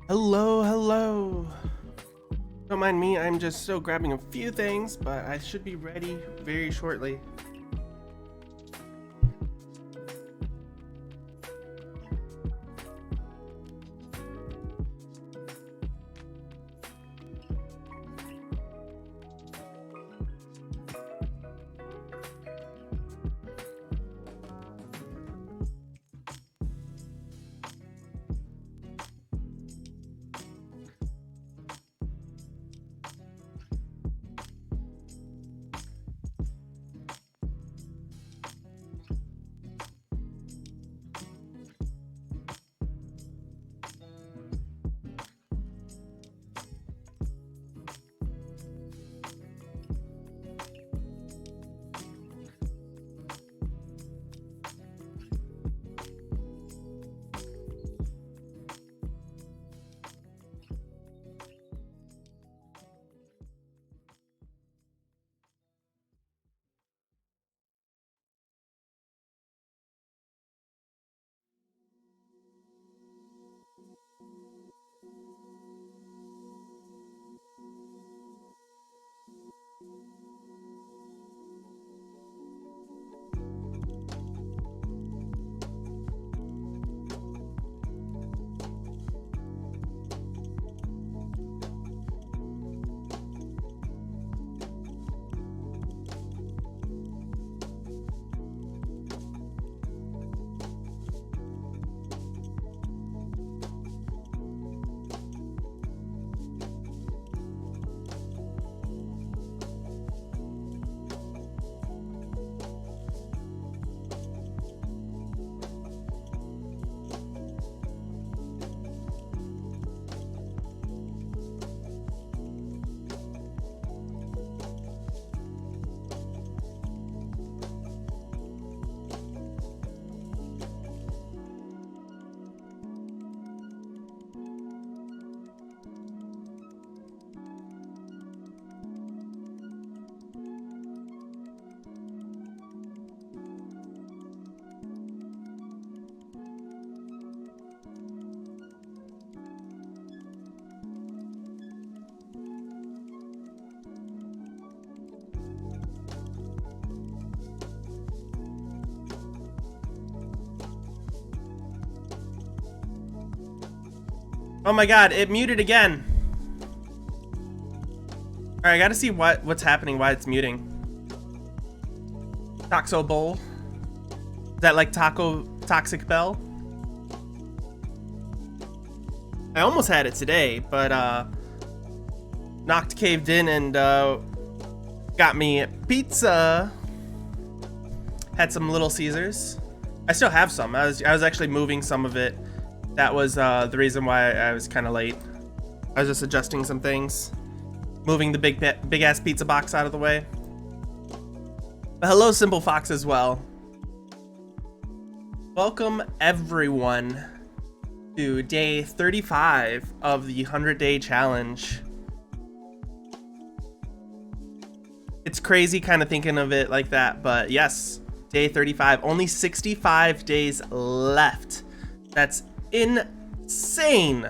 Hello, hello. Don't mind me, I'm just still grabbing a few things, but I should be ready very shortly. Oh my god, it muted again. Alright, I gotta see what's happening, why it's muting. Toxo Bowl. Is that like Toxic Bell? I almost had it today, but Knocked caved in and got me pizza. Had some Little Caesars. I still have some. I was actually moving some of it. That was the reason why I was kind of late. I was just adjusting some things. Moving the big ass pizza box out of the way. But hello, Simple Fox, as well. Welcome, everyone, to day 35 of the 100-day challenge. It's crazy kind of thinking of it like that, but yes, day 35. Only 65 days left. That's insane.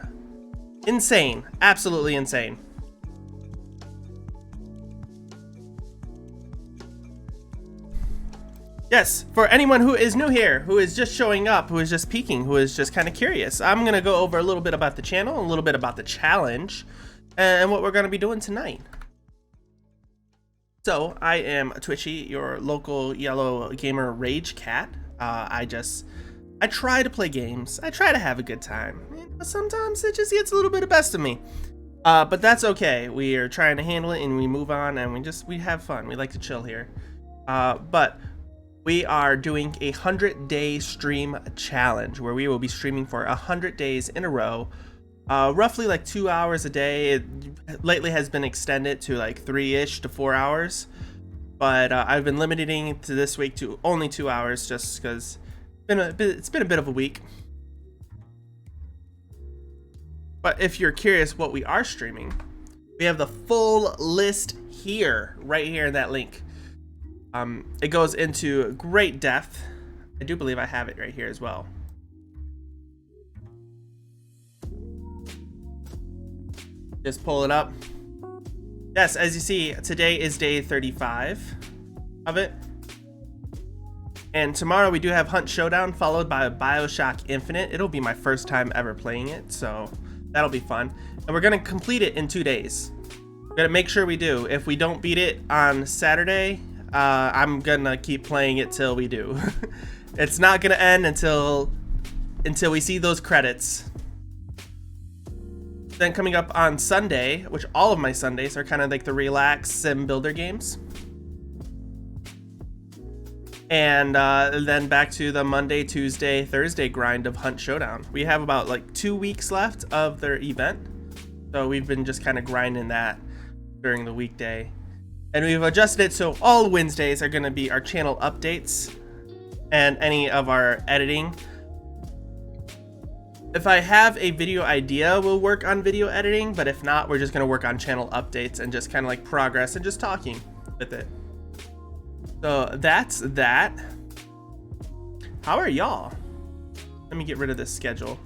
Insane. Absolutely insane. Yes, for anyone who is new here, who is just showing up, who is just peeking, who is just kind of curious, I'm going to go over a little bit about the channel, a little bit about the challenge, and what we're going to be doing tonight. So, I am Twitchy, your local yellow gamer rage cat. I try to play games. I try to have a good time. Sometimes it just gets a little bit of best of me. But that's okay. We are trying to handle it and we move on and we have fun. We like to chill here. But we are doing a 100-day stream challenge where we will be streaming for 100 days in a row. Roughly like 2 hours a day. It lately has been extended to like 3-ish to 4 hours. But I've been limiting it to this week to only 2 hours just because it's been a bit of a week. But if you're curious what we are streaming, we have the full list here, right here in that link. It goes into great depth. I do believe I have it right here as well. Just pull it up. Yes, as you see, today is day 35 of it. And tomorrow we do have Hunt Showdown followed by BioShock Infinite. It'll be my first time ever playing it, so that'll be fun. And we're gonna complete it in 2 days. We're gonna make sure we do. If we don't beat it on Saturday, I'm gonna keep playing it till we do. It's not gonna end until we see those credits. Then coming up on Sunday, which all of my Sundays are kind of like the relax sim builder games. And then back to the Monday, Tuesday, Thursday grind of Hunt Showdown. We have about like 2 weeks left of their event. So we've been just kind of grinding that during the weekday. And we've adjusted it so all Wednesdays are gonna be our channel updates and any of our editing. If I have a video idea, we'll work on video editing, but if not, we're just gonna work on channel updates and just kind of like progress and just talking with it. So that's that. How are y'all? Let me get rid of this schedule.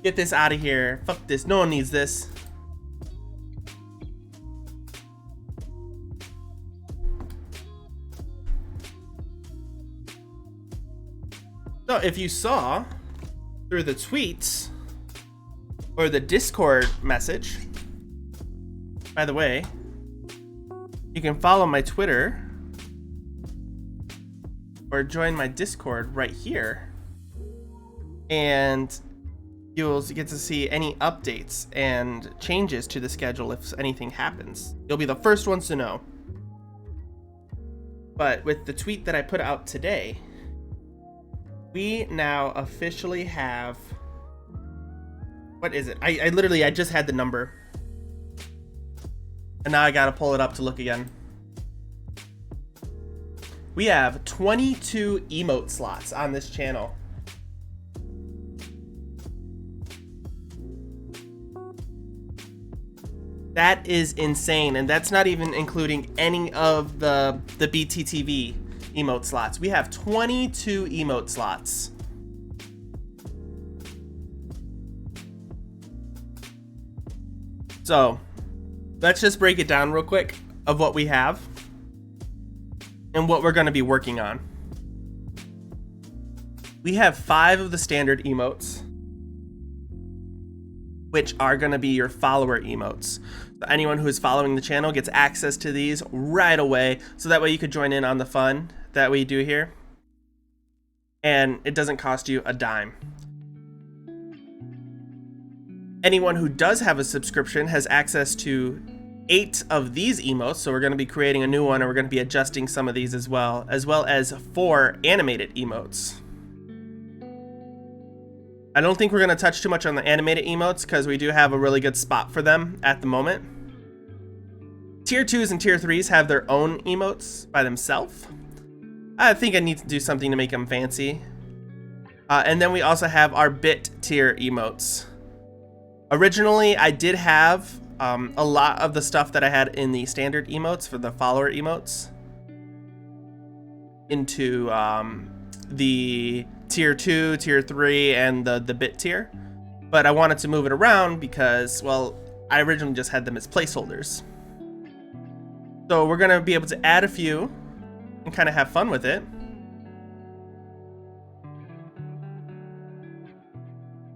Get this out of here. Fuck this, no one needs this. So if you saw through the tweets or the Discord message, by the way, you can follow my Twitter or join my Discord right here, and you'll get to see any updates and changes to the schedule if anything happens. You'll be the first ones to know. But with the tweet that I put out today, we now officially have, what is it? I literally just had the number. And now I gotta pull it up to look again. We have 22 emote slots on this channel. That is insane, and that's not even including any of the BTTV emote slots. We have 22 emote slots. So let's just break it down real quick of what we have and what we're going to be working on. We have 5 of the standard emotes, which are going to be your follower emotes. So anyone who is following the channel gets access to these right away, so that way you could join in on the fun that we do here, and it doesn't cost you a dime. Anyone who does have a subscription has access to 8 of these emotes, so we're going to be creating a new one, and we're going to be adjusting some of these as well as 4 animated emotes. I don't think we're going to touch too much on the animated emotes because we do have a really good spot for them at the moment. Tier 2s and Tier 3s have their own emotes by themselves. I think I need to do something to make them fancy. And then we also have our bit tier emotes. Originally, I did have a lot of the stuff that I had in the standard emotes for the follower emotes into the tier 2, tier 3, and the bit tier. But I wanted to move it around because, well, I originally just had them as placeholders. So we're gonna be able to add a few and kind of have fun with it.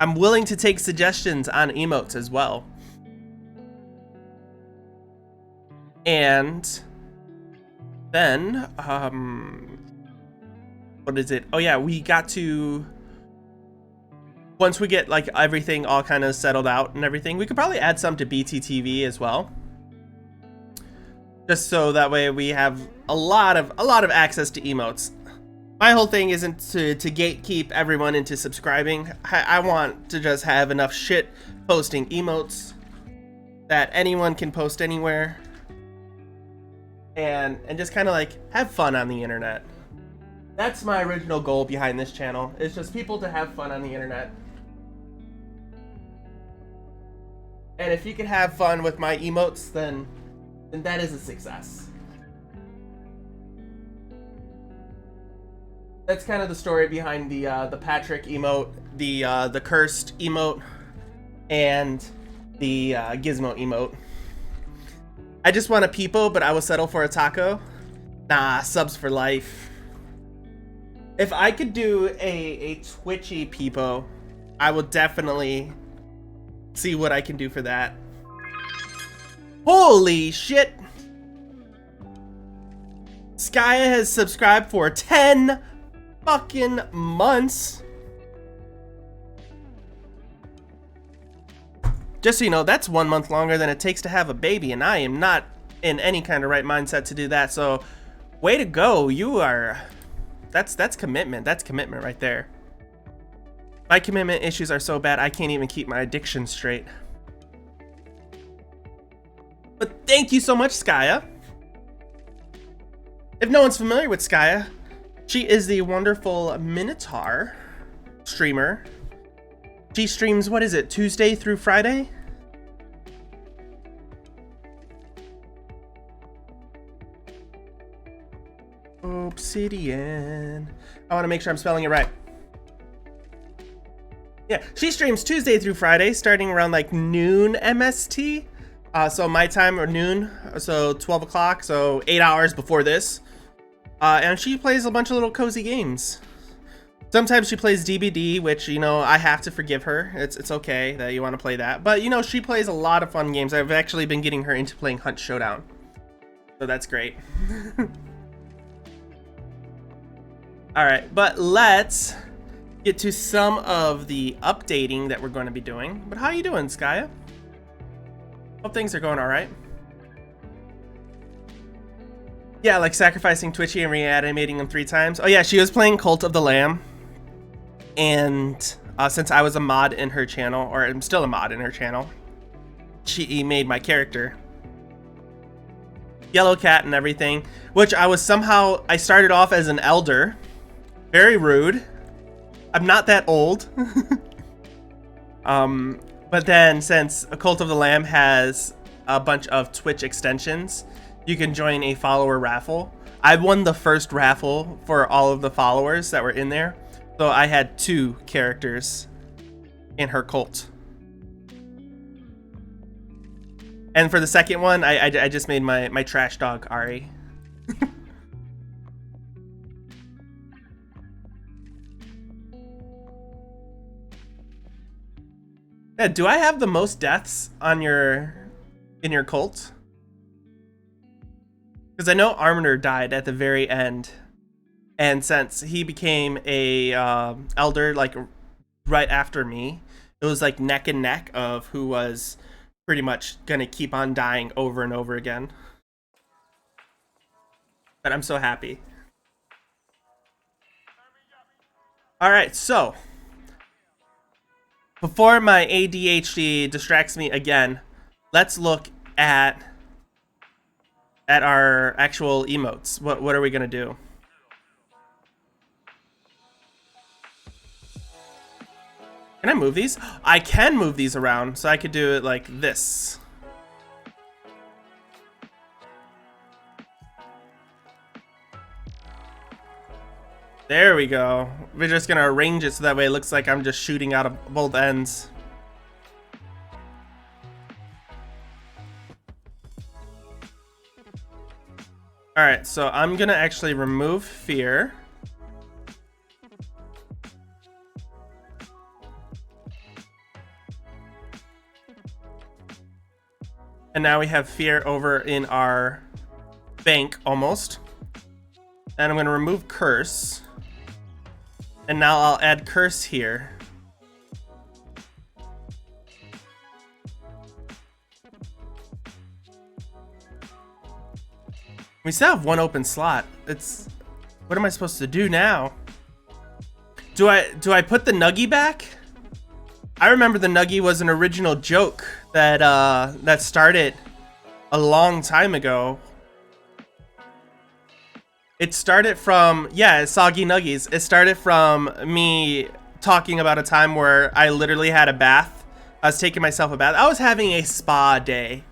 I'm willing to take suggestions on emotes as well. And then, what is it? Oh yeah, we got to, once we get like everything all kind of settled out and everything, we could probably add some to BTTV as well. Just so that way we have a lot of access to emotes. My whole thing isn't to gatekeep everyone into subscribing. I want to just have enough shit posting emotes that anyone can post anywhere. And just kind of like have fun on the internet. That's my original goal behind this channel. It's just people to have fun on the internet. And if you can have fun with my emotes, then that is a success. That's kind of the story behind the Patrick emote, the cursed emote, and the Gizmo emote. I just want a peepo, but I will settle for a taco. Nah, subs for life. If I could do a Twitchy peepo, I will definitely see what I can do for that. Holy shit! Skya has subscribed for 10 fucking months. Just so you know, that's 1 month longer than it takes to have a baby, and I am not in any kind of right mindset to do that. So, way to go. You are... That's commitment. That's commitment right there. My commitment issues are so bad, I can't even keep my addiction straight. But thank you so much, Skya. If no one's familiar with Skya, she is the wonderful Minotaur streamer. She streams, what is it, Tuesday through Friday? Obsidian. I want to make sure I'm spelling it right. Yeah, she streams Tuesday through Friday, starting around like noon MST. So my time, or noon, so 12 o'clock, so 8 hours before this. And she plays a bunch of little cozy games. Sometimes she plays DBD, which, you know, I have to forgive her. It's okay that you want to play that. But, you know, she plays a lot of fun games. I've actually been getting her into playing Hunt Showdown. So that's great. Alright, but let's get to some of the updating that we're going to be doing. But how you doing, Skya? Hope things are going alright. Yeah, like sacrificing Twitchy and reanimating him 3 times. Oh yeah, she was playing Cult of the Lamb. And since I was a mod in her channel, or I'm still a mod in her channel, she made my character Yellow Cat and everything, which I started off as an elder. Very rude. I'm not that old. But then since A Cult of the Lamb has a bunch of Twitch extensions, you can join a follower raffle. I won the first raffle for all of the followers that were in there. So I had 2 characters in her cult. And for the second one, I just made my trash dog, Ari. Yeah, do I have the most deaths on in your cult? Because I know Arminer died at the very end. And since he became a elder like right after me, it was like neck and neck of who was pretty much gonna keep on dying over and over again. But I'm so happy. Alright, so before my ADHD distracts me again, let's look at our actual emotes. What are we gonna do? Can I move these? I can move these around, so I could do it like this. There we go. We're just gonna arrange it so that way it looks like I'm just shooting out of both ends. Alright, so I'm gonna actually remove fear. And now we have fear over in our bank, almost. And I'm going to remove curse. And now I'll add curse here. We still have 1 open slot. What am I supposed to do now? Do I put the Nuggie back? I remember the Nuggie was an original joke that started a long time ago. It started from, yeah, Soggy Nuggies. It started from me talking about a time where I literally had a bath. I was taking myself a bath. I was having a spa day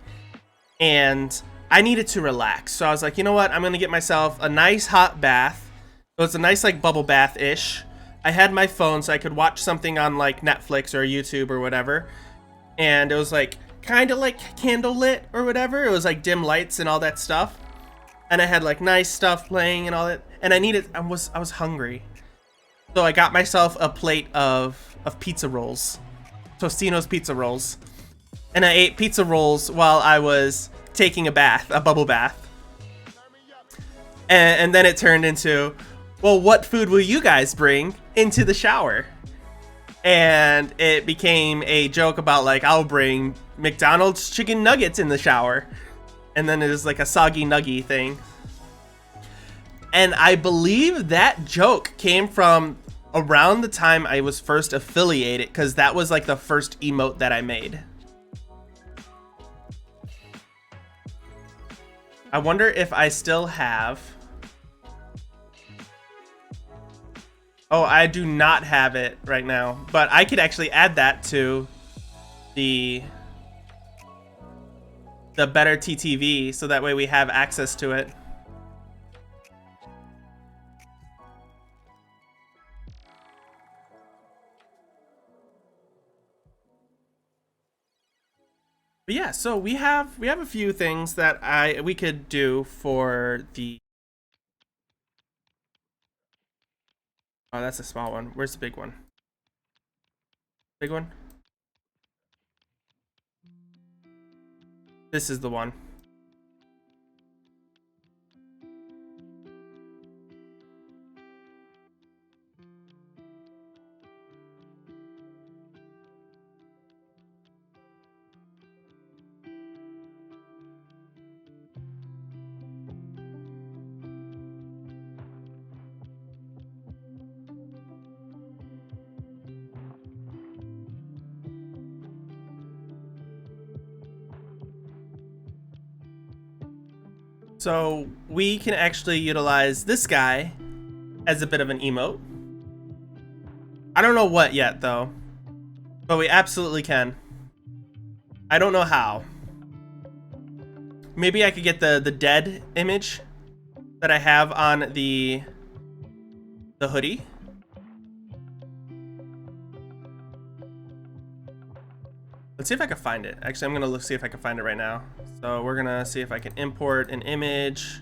and I needed to relax. So I was like, you know what? I'm going to get myself a nice hot bath. It was a nice like bubble bath-ish. I had my phone so I could watch something on like Netflix or YouTube or whatever. And it was like kind of like candlelit or whatever. It was like dim lights and all that stuff. And I had like nice stuff playing and all that. And I was hungry. So I got myself a plate of pizza rolls. Tostino's pizza rolls. And I ate pizza rolls while I was taking a bath, a bubble bath. And then it turned into, well, what food will you guys bring into the shower? And it became a joke about like, I'll bring McDonald's chicken nuggets in the shower. And then it was like a soggy nuggy thing. And I believe that joke came from around the time I was first affiliated, because that was like the first emote that I made. I wonder if I still have... Oh, I do not have it right now, but I could actually add that to the better TTV, so that way we have access to it. But yeah, so we have a few things that we could do for the... Oh, that's a small one. Where's the big one? Big one? This is the one. So we can actually utilize this guy as a bit of an emote. I don't know what yet though, but we absolutely can. I don't know how. Maybe I could get the dead image that I have on the hoodie. Let's see if I can find it. Actually, I'm gonna see if I can find it right now. So we're gonna see if I can import an image.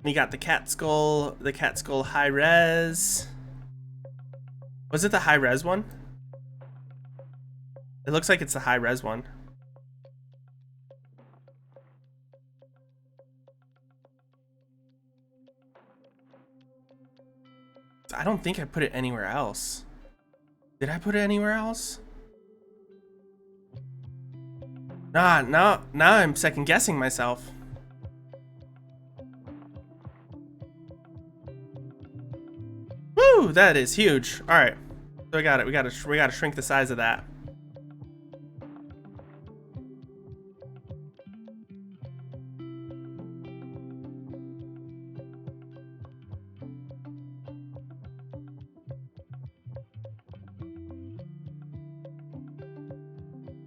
You got the cat skull high res. Was it the high res one? It looks like it's the high res one. I don't think I put it anywhere else. Did I put it anywhere else? Now I'm second guessing myself. Woo, that is huge. All right, so we got it. We gotta shrink the size of that.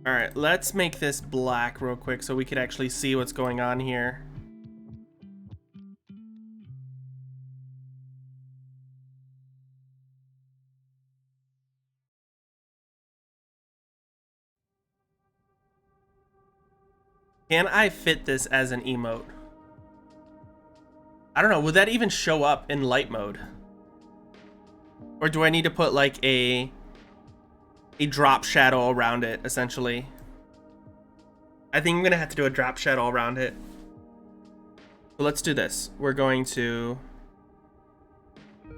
All right, let's make this black real quick so we could actually see what's going on here. Can I fit this as an emote? I don't know, would that even show up in light mode? Or do I need to put like a drop shadow around it, essentially? I think I'm gonna have to do a drop shadow around it. So let's do this. We're going to,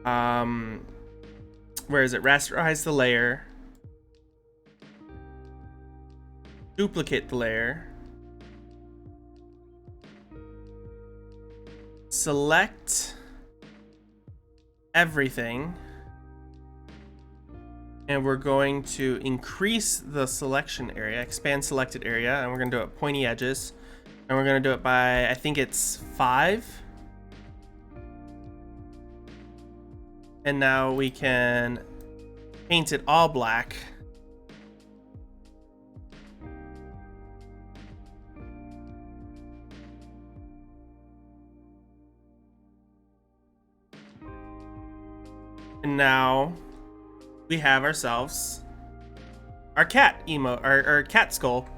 where is it? Rasterize the layer. Duplicate the layer. Select everything. And we're going to increase the selection area, expand selected area, and we're gonna do it pointy edges. And we're gonna do it by, I think it's 5. And now we can paint it all black. And now we have ourselves our cat emote, our cat skull.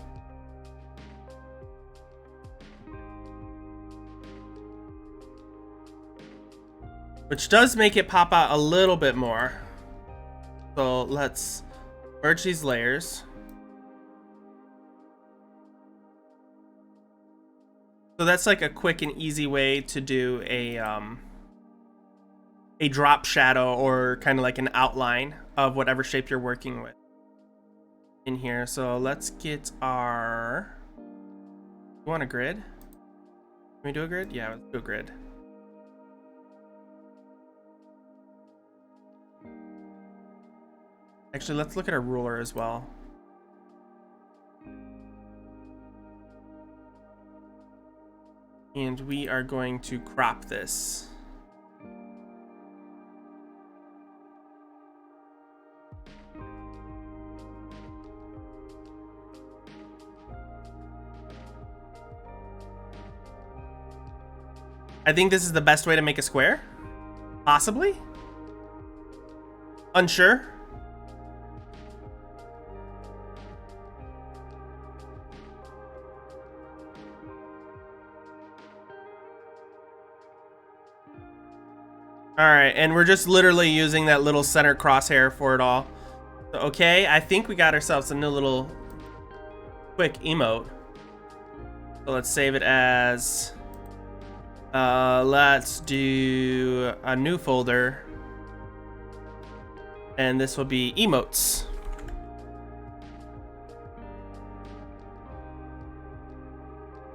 Which does make it pop out a little bit more. So let's merge these layers. So that's like a quick and easy way to do a drop shadow, or kind of like an outline of whatever shape you're working with in here. So let's get our, you want a grid? Can we do a grid? Yeah, let's do a grid. Actually, let's look at our ruler as well. And we are going to crop this. I think this is the best way to make a square. Possibly? Unsure? Alright, and we're just literally using that little center crosshair for it all. So, okay, I think we got ourselves a new little quick emote. So let's save it as... let's do a new folder. And this will be emotes.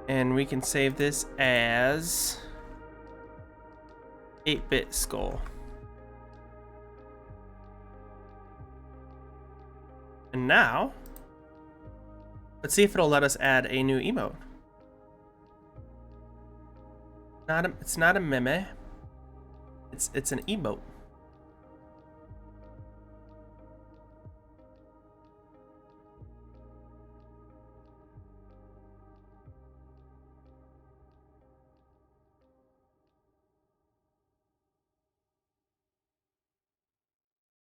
And we can save this as 8-bit skull. And now, let's see if it'll let us add a new emote. It's not a meme. It's an emote.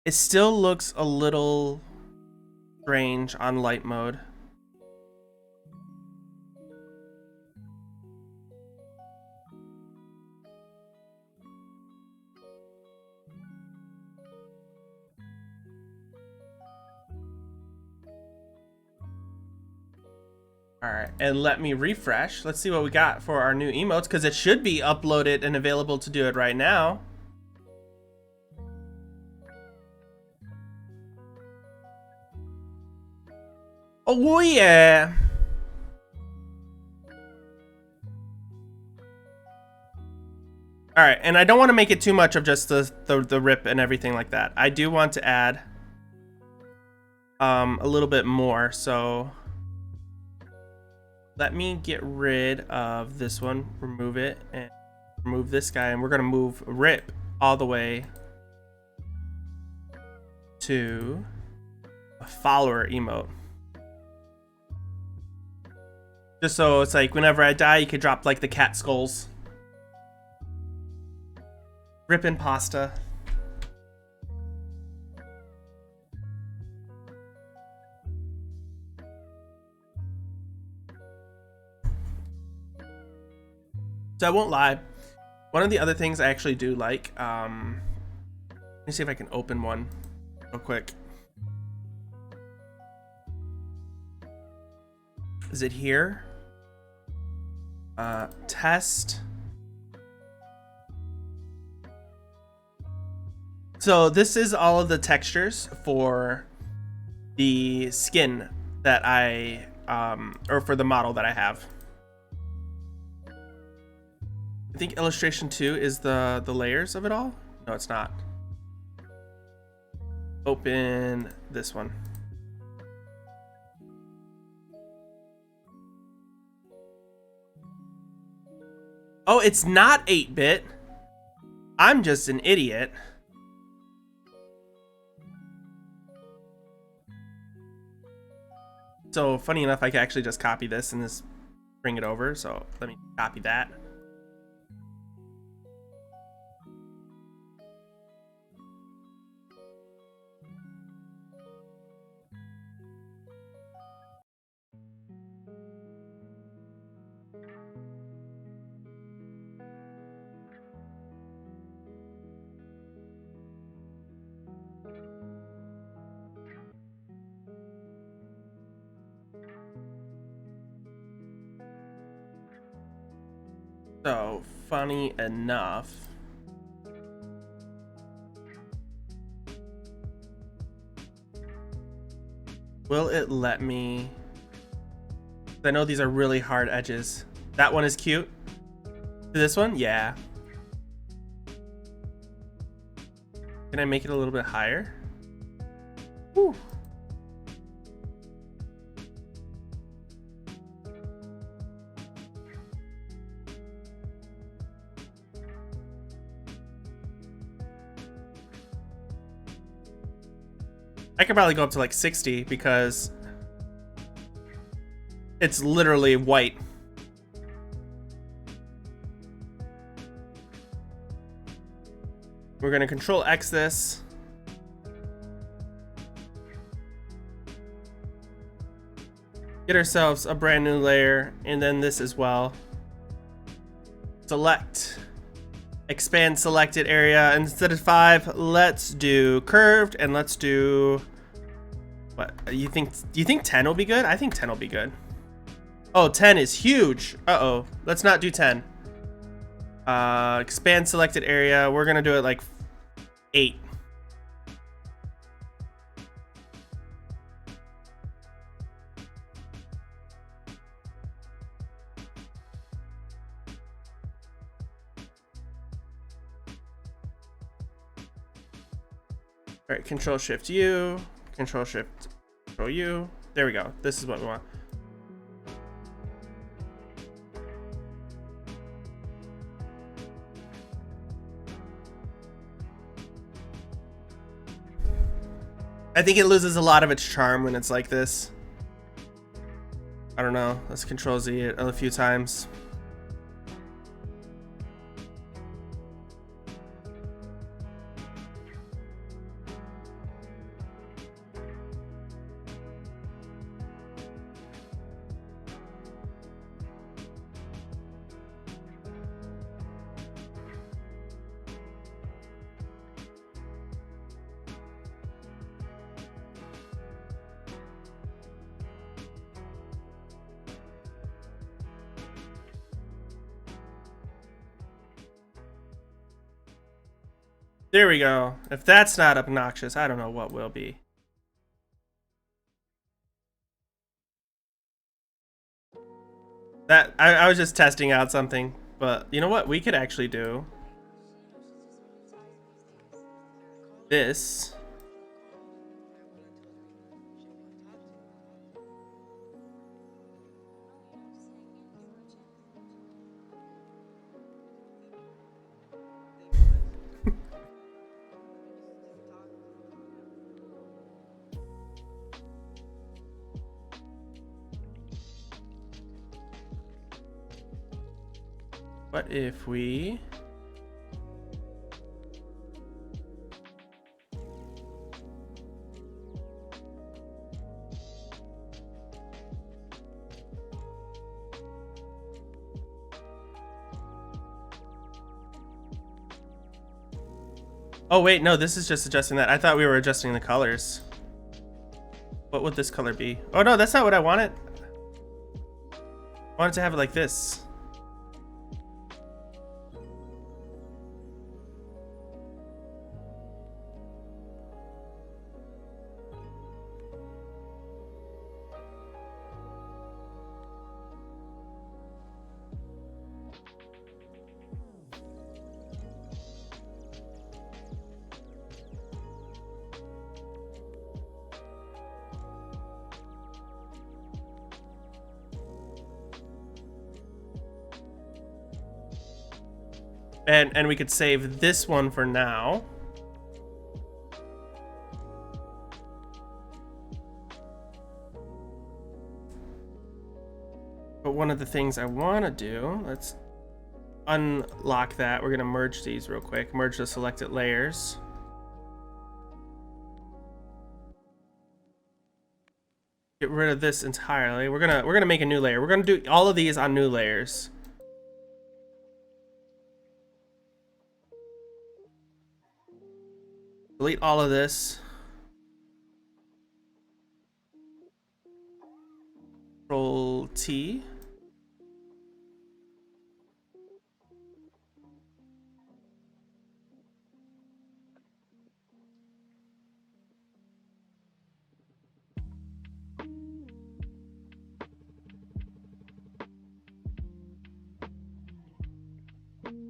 It still looks a little strange on light mode. All right, and let me refresh. Let's see what we got for our new emotes, because it should be uploaded and available to do it right now. Oh yeah. All right, and I don't want to make it too much of just the rip and everything like that. I do want to add a little bit more. So let me get rid of this one, remove it, and remove this guy, and we're gonna move rip all the way to a follower emote. Just so it's like whenever I die, you could drop like the cat skulls. Rip and pasta. So I won't lie. One of the other things I actually do like, let me see if I can open one real quick. Is it here? Test. So this is all of the textures for the skin that I, or for the model that I have. I think illustration 2 is the layers of it all. No, it's not. Open this one. Oh, it's not 8-bit. I'm just an idiot. So funny enough, I can actually just copy this and just bring it over. So let me copy that. So, funny enough, will it let me? I know these are really hard edges. That one is cute. This one, yeah. Can I make it a little bit higher? Whew. I could probably go up to like 60 because it's literally white. We're gonna Control X this. Get ourselves a brand new layer, and then this as well. Select. Expand selected area. Instead of 5, let's do curved, and let's do... What, you think? Do you think 10 will be good? I think 10 will be good. Oh, 10 is huge. Uh-oh. Let's not do 10. Expand selected area. We're gonna do it like 8. All right, Control Shift U, Control Shift Control U. There we go. This is what we want. I think it loses a lot of its charm when it's like this. I don't know. Let's Control Z it a few times. There we go. If that's not obnoxious, I don't know what will be. That I was just testing out something, but you know what we could actually do? This. What if we... Oh wait, no, this is just adjusting that. I thought we were adjusting the colors. What would this color be? Oh no, that's not what I wanted. I wanted to have it like this. And we could save this one for now. But one of the things I want to do, let's unlock that. We're going to merge these real quick. Merge the selected layers. Get rid of this entirely. We're gonna make a new layer. We're gonna do all of these on new layers. Delete all of this. Control T.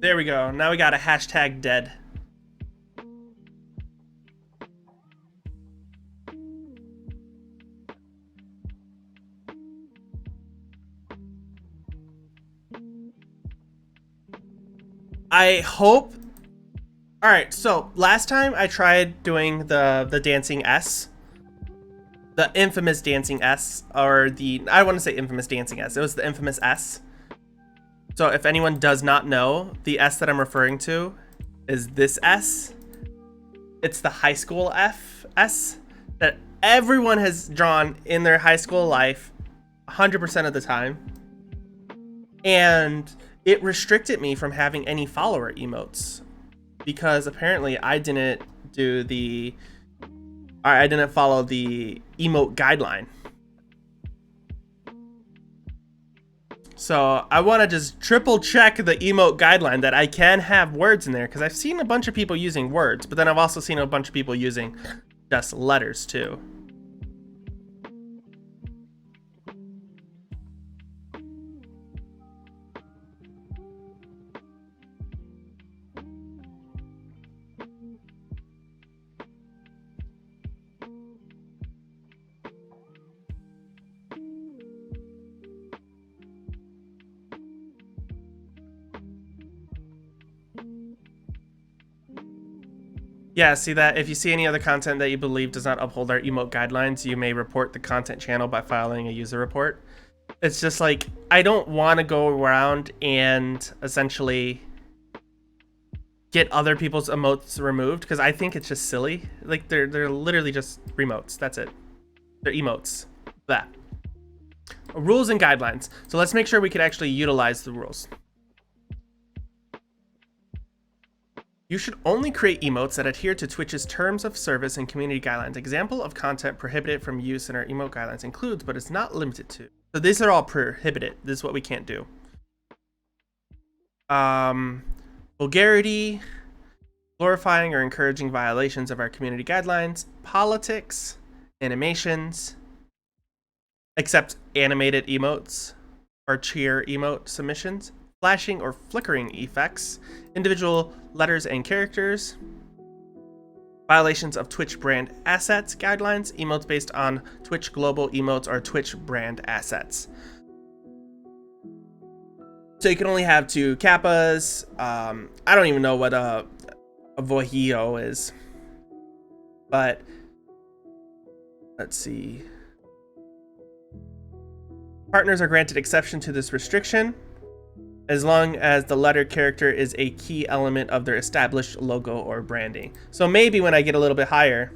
There we go. Now we got a hashtag dead. I hope. All right, so last time I tried doing the dancing S, the infamous dancing S, or I want to say infamous dancing S. It was the infamous S. So if anyone does not know, the S that I'm referring to is this S. It's the high school S that everyone has drawn in their high school life 100% of the time. And it restricted me from having any follower emotes because apparently I didn't follow the emote guideline. So I want to just triple check the emote guideline that I can have words in there, because I've seen a bunch of people using words, but then I've also seen a bunch of people using just letters too. Yeah, see that? If you see any other content that you believe does not uphold our emote guidelines, you may report the content channel by filing a user report. It's just like, I don't want to go around and essentially get other people's emotes removed, because I think it's just silly. Like, they're literally just remotes. That's it. They're emotes. That. Rules and guidelines. So let's make sure we can actually utilize the rules. You should only create emotes that adhere to Twitch's terms of service and community guidelines. Example of content prohibited from use in our emote guidelines includes, but is not limited to. So these are all prohibited. This is what we can't do. Vulgarity, glorifying or encouraging violations of our community guidelines, politics, animations, except animated emotes or cheer emote submissions, flashing or flickering effects, individual letters and characters, violations of Twitch brand assets guidelines, emotes based on Twitch global emotes or Twitch brand assets. So you can only have 2 kappas. I don't even know what a vojillo is, but let's see. Partners are granted exception to this restriction as long as the letter character is a key element of their established logo or branding. So maybe when I get a little bit higher,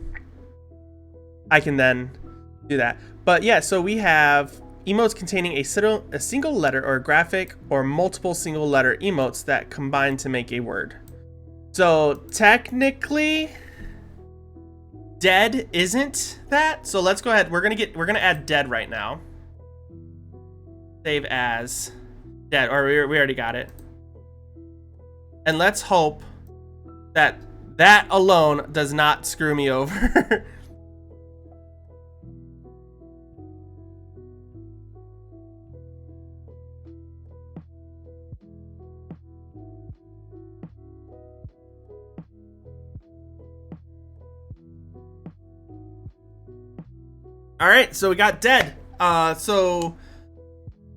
I can then do that. But yeah, so we have emotes containing a single letter or graphic or multiple single letter emotes that combine to make a word. So technically, dead isn't that. So let's go ahead. We're gonna add dead right now. Save as dead, or we already got it. And let's hope that that alone does not screw me over. All right, so we got dead. So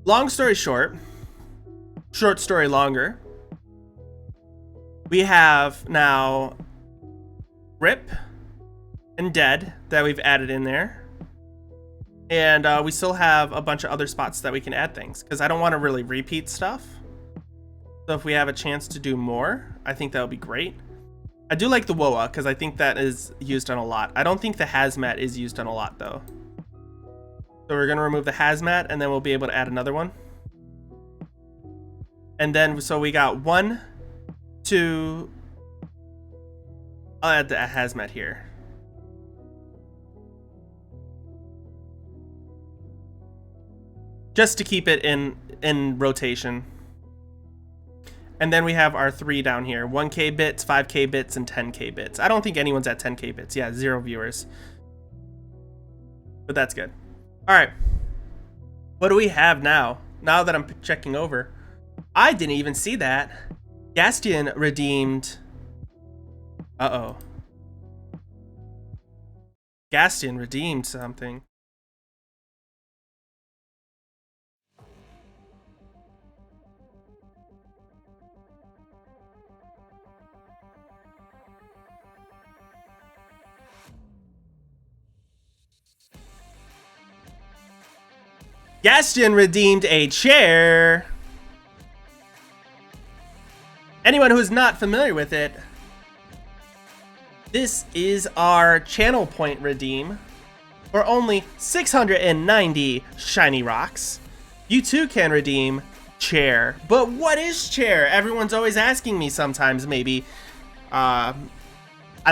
long story short, short story longer, we have now rip and dead that we've added in there, and we still have a bunch of other spots that we can add things, because I don't want to really repeat stuff. So if we have a chance to do more, I think that would be great. I do like the WOA because I think that is used on a lot. I don't think the hazmat is used on a lot though. So we're gonna remove the hazmat, and then we'll be able to add another one. And then, so we got 1, 2, I'll add the hazmat here. Just to keep it in rotation. And then we have our 3 down here, 1K bits, 5K bits, and 10K bits. I don't think anyone's at 10K bits. Yeah, 0 viewers. But that's good. All right. What do we have now? Now that I'm checking over. I didn't even see that. Gastian redeemed... Uh-oh. Gastian redeemed something. Gastian redeemed a chair. Anyone who is not familiar with it, this is our channel point redeem for only 690 shiny rocks. You too can redeem chair. But what is chair? Everyone's always asking me sometimes, maybe. I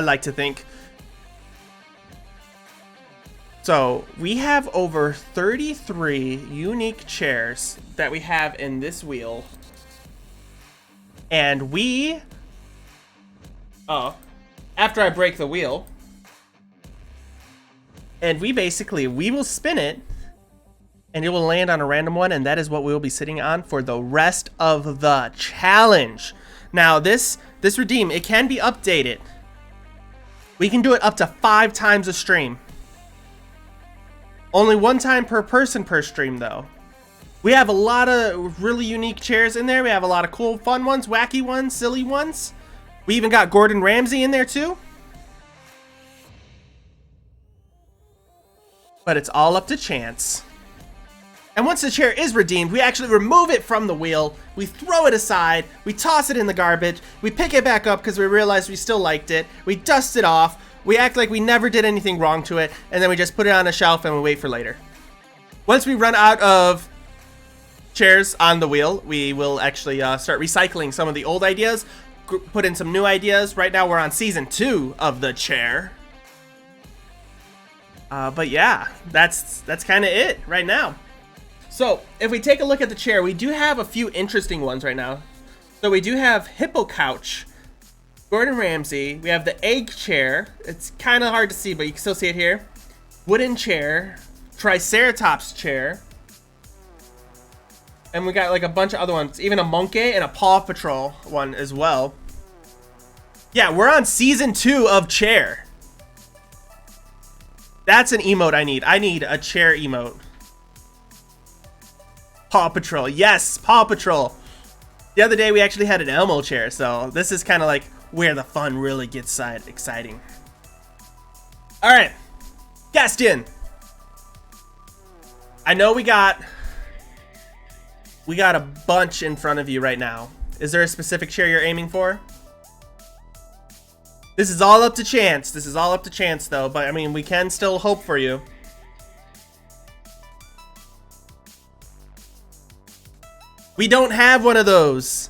like to think. So we have over 33 unique chairs that we have in this wheel. And we... Oh. After I break the wheel. And we will spin it. And it will land on a random one. And that is what we will be sitting on for the rest of the challenge. Now this redeem, it can be updated. We can do it up to 5 times a stream. Only 1 time per person per stream though. We have a lot of really unique chairs in there. We have a lot of cool, fun ones, wacky ones, silly ones. We even got Gordon Ramsay in there too. But it's all up to chance. And once the chair is redeemed, we actually remove it from the wheel. We throw it aside. We toss it in the garbage. We pick it back up because we realize we still liked it. We dust it off. We act like we never did anything wrong to it. And then we just put it on a shelf and we wait for later. Once we run out of chairs on the wheel, we will actually start recycling some of the old ideas, put in some new ideas. Right now we're on season 2 of the chair. But yeah, that's kind of it right now. So if we take a look at the chair, we do have a few interesting ones right now. So we do have Hippo Couch, Gordon Ramsay. We have the egg chair. It's kind of hard to see, but you can still see it here. Wooden chair, Triceratops chair. And we got like a bunch of other ones, even a Monkey and a Paw Patrol one as well. Yeah, we're on season 2 of chair. That's an emote I need. I need a chair emote. Paw Patrol. Yes, Paw Patrol. The other day we actually had an Elmo chair, so this is kind of like where the fun really gets exciting. All right, Gastian. I know we got a bunch in front of you right now. Is there a specific chair you're aiming for? This is all up to chance. This is all up to chance though, but I mean, we can still hope for you. We don't have one of those.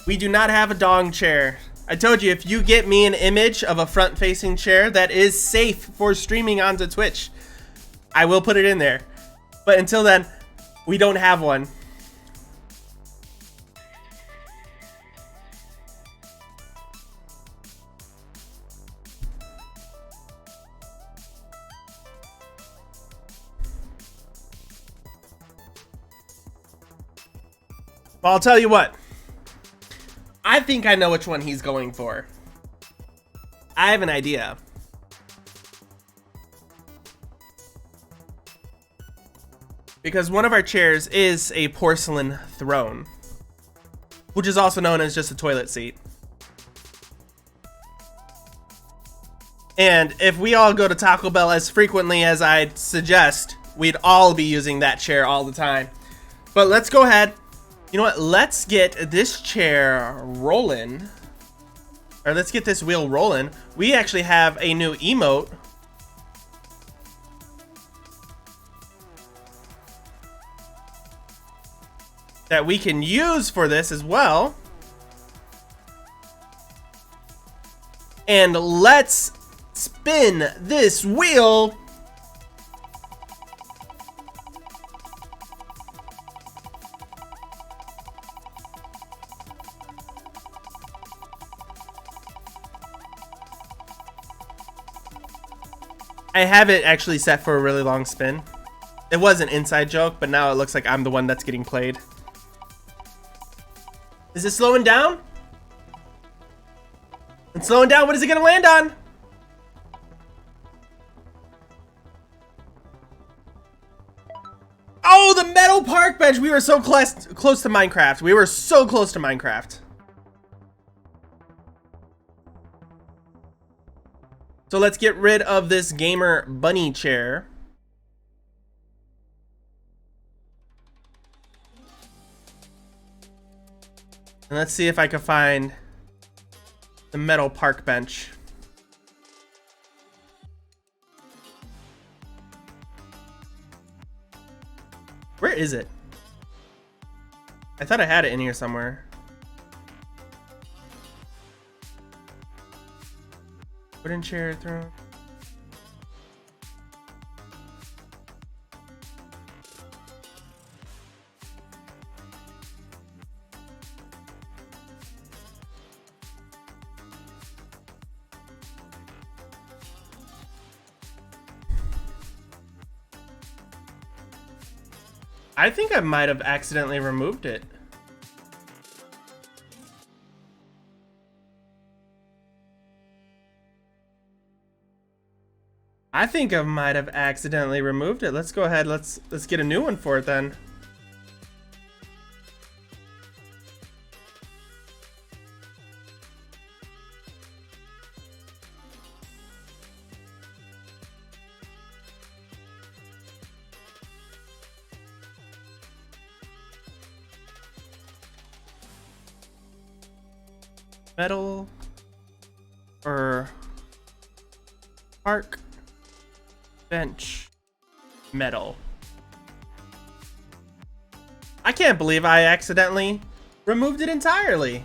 We do not have a dong chair. I told you, if you get me an image of a front-facing chair that is safe for streaming onto Twitch, I will put it in there. But until then, we don't have one. Well, I'll tell you what. I think I know which one he's going for. I have an idea. Because one of our chairs is a porcelain throne, which is also known as just a toilet seat. And if we all go to Taco Bell as frequently as I'd suggest, we'd all be using that chair all the time. But let's go ahead. You know what? Let's get this chair rolling. Or let's get this wheel rolling. We actually have a new emote. That we can use for this as well. And let's spin this wheel. I have it actually set for a really long spin. It was an inside joke, but now it looks like I'm the one that's getting played. Is it slowing down? It's slowing down. What is it gonna land on? Oh, the metal park bench. We were so close to Minecraft. We were so close to Minecraft. So let's get rid of this gamer bunny chair. And let's see if I can find the metal park bench. Where is it? I thought I had it in here somewhere. Wooden chair throne. I think I might have accidentally removed it. I think I might have accidentally removed it. Let's go ahead. Let's get a new one for it then. Metal or park bench metal. I can't believe I accidentally removed it entirely.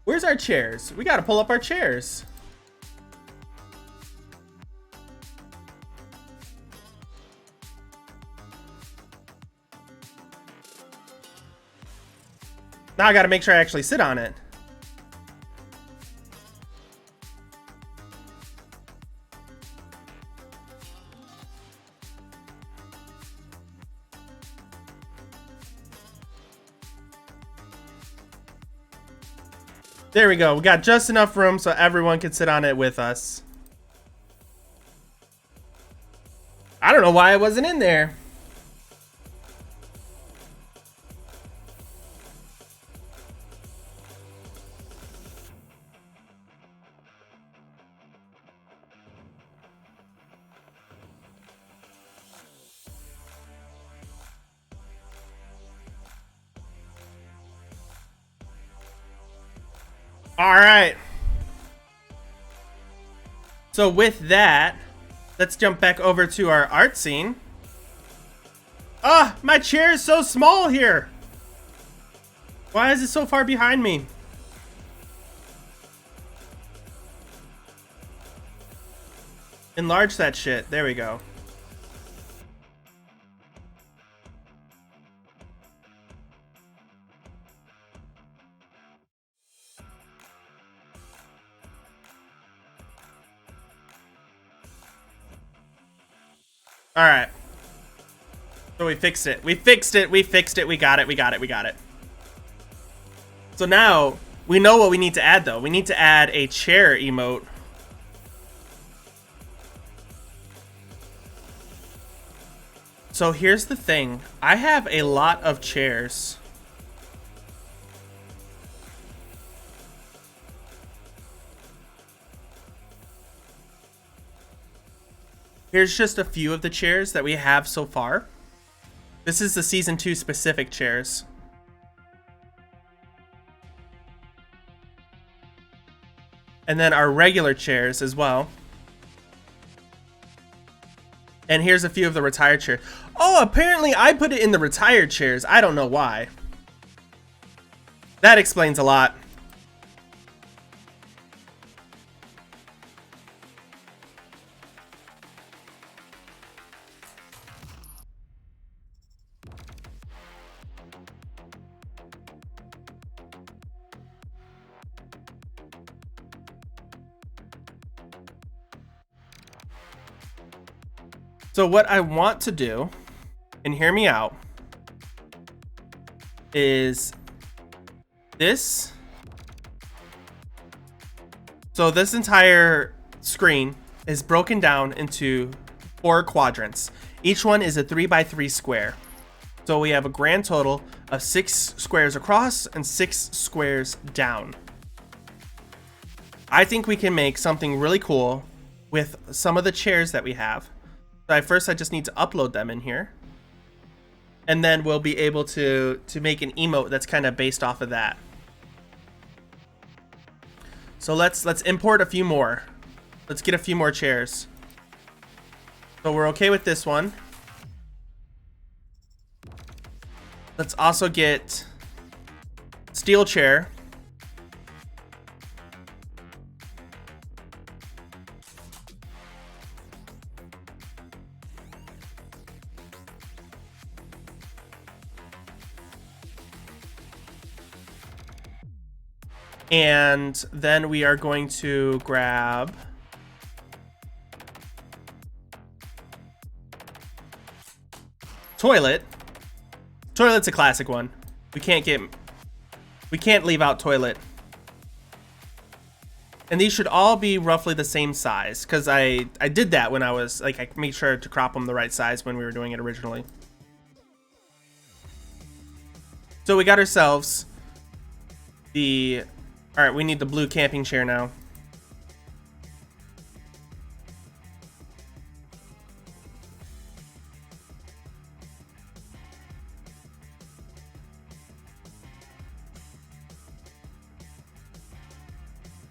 Where's our chairs? We gotta pull up our chairs. Now I gotta make sure I actually sit on it. There we go. We got just enough room so everyone can sit on it with us. I don't know why I wasn't in there. All right. So with that, let's jump back over to our art scene. Ah, my chair is so small here. Why is it so far behind me? Enlarge that shit. There we go. All right. So we fixed it. We fixed it. We fixed it. We got it. We got it. We got it. So now we know what we need to add though. We need to add a chair emote. So here's the thing. I have a lot of chairs. Here's just a few of the chairs that we have so far. This is the Season 2 specific chairs. And then our regular chairs as well. And here's a few of the retired chairs. Oh, apparently I put it in the retired chairs. I don't know why. That explains a lot. So what I want to do, and hear me out, is this. So this entire screen is broken down into 4 quadrants. Each one is a 3x3 square. So we have a grand total of 6 squares across and 6 squares down. I think we can make something really cool with some of the chairs that we have. So first I just need to upload them in here. And then we'll be able to make an emote that's kind of based off of that. So let's import a few more. Let's get a few more chairs. So we're okay with this one. Let's also get steel chair. And then we are going to grab toilet. Toilet's a classic one. We can't leave out toilet. And these should all be roughly the same size, because I did that when I was like, I made sure to crop them the right size when we were doing it originally. So we got ourselves the, all right, we need the blue camping chair now.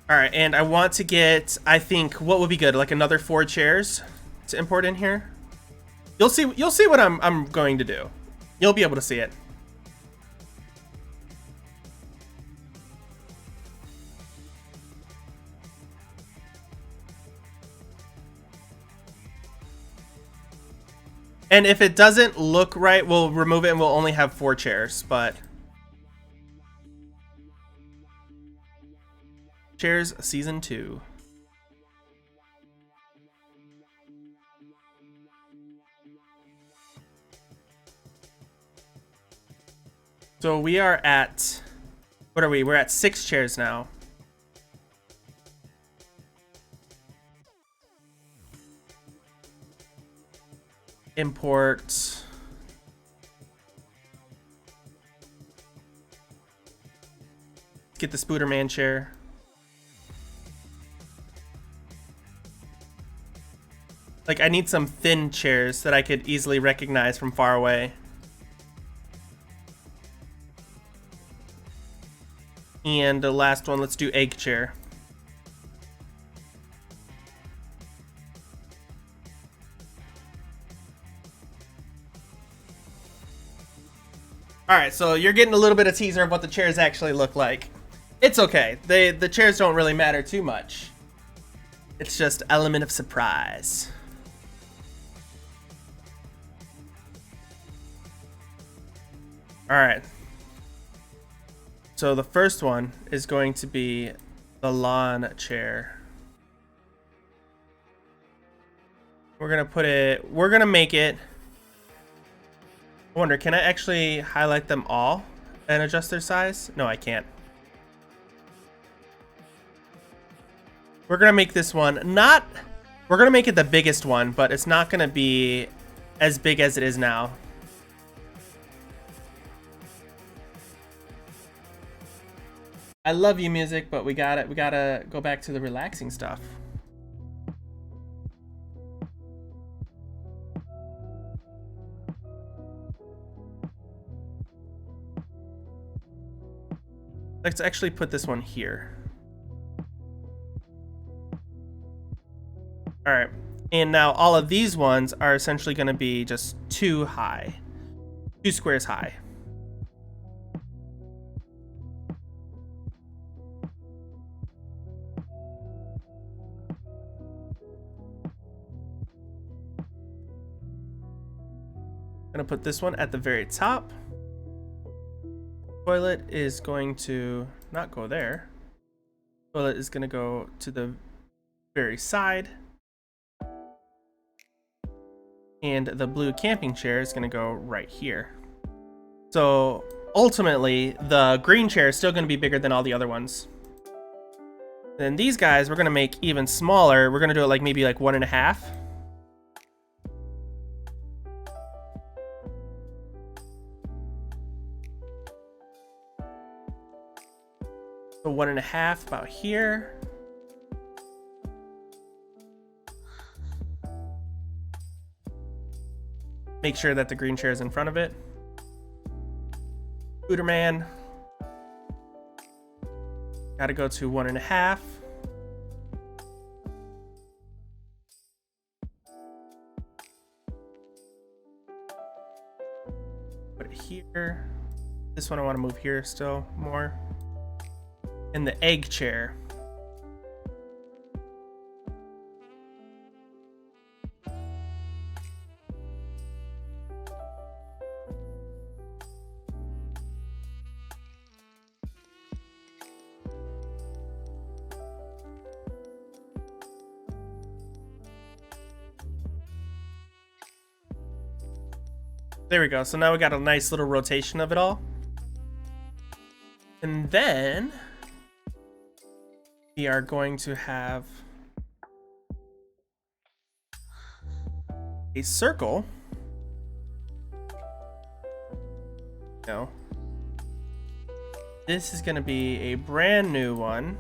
All right, and I want to get, I think, what would be good, like another 4 chairs to import in here. You'll see what I'm going to do. You'll be able to see it. And if it doesn't look right, we'll remove it and we'll only have 4 chairs, but Chairs Season 2. So we are at, what are we? We're at 6 chairs now. Import. Let's get the Spooderman chair. Like, I need some thin chairs that I could easily recognize from far away. And the last one, let's do egg chair. Alright, so you're getting a little bit of teaser of what the chairs actually look like. It's okay. The chairs don't really matter too much. It's just element of surprise. Alright. So the first one is going to be the lawn chair. We're gonna make it. I wonder, can I actually highlight them all and adjust their size? No, I can't. We're gonna make this one we're gonna make it the biggest one, but it's not gonna be as big as it is now. I love you, music, but we gotta go back to the relaxing stuff. Let's actually put this one here. All right, and now all of these ones are essentially going to be just 2 high, 2 squares high. I'm going to put this one at the very top. Toilet is going to not go there. Toilet is going to go to the very side. And the blue camping chair is going to go right here. So ultimately, the green chair is still going to be bigger than all the other ones. Then these guys, we're going to make even smaller. We're going to do it like maybe like 1.5. So 1.5 about here. Make sure that the green chair is in front of it. Booterman. Gotta go to 1.5. Put it here. This one I want to move here still more. And the egg chair. There we go. So now we got a nice little rotation of it all. And then we are going to have a circle. No. This is going to be a brand new one.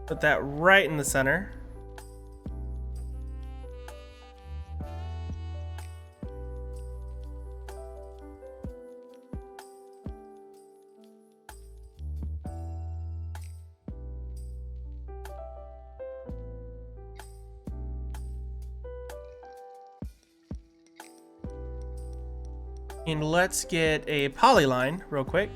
Put that right in the center. And let's get a polyline real quick.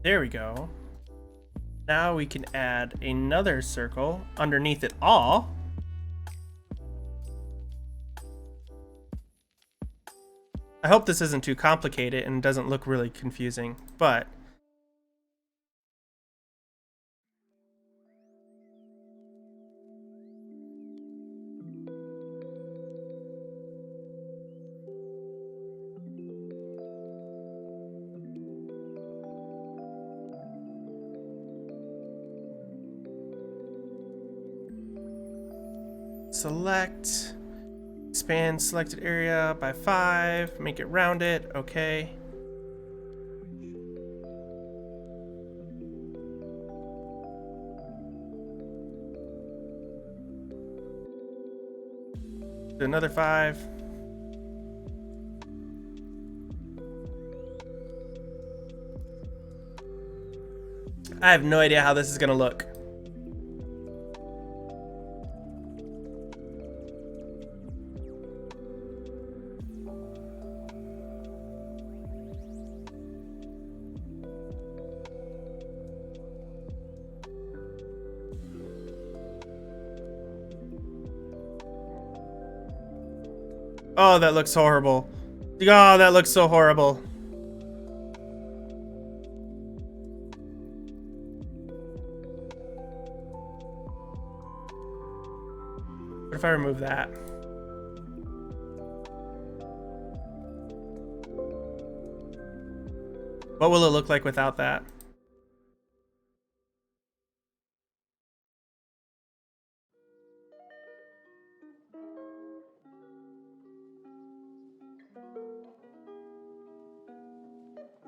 There we go. Now we can add another circle underneath it all. I hope this isn't too complicated and doesn't look really confusing, but select, expand selected area by 5, make it rounded, okay. Do another 5. I have no idea how this is gonna look. Oh, that looks horrible. Oh, that looks so horrible. What if I remove that? What will it look like without that?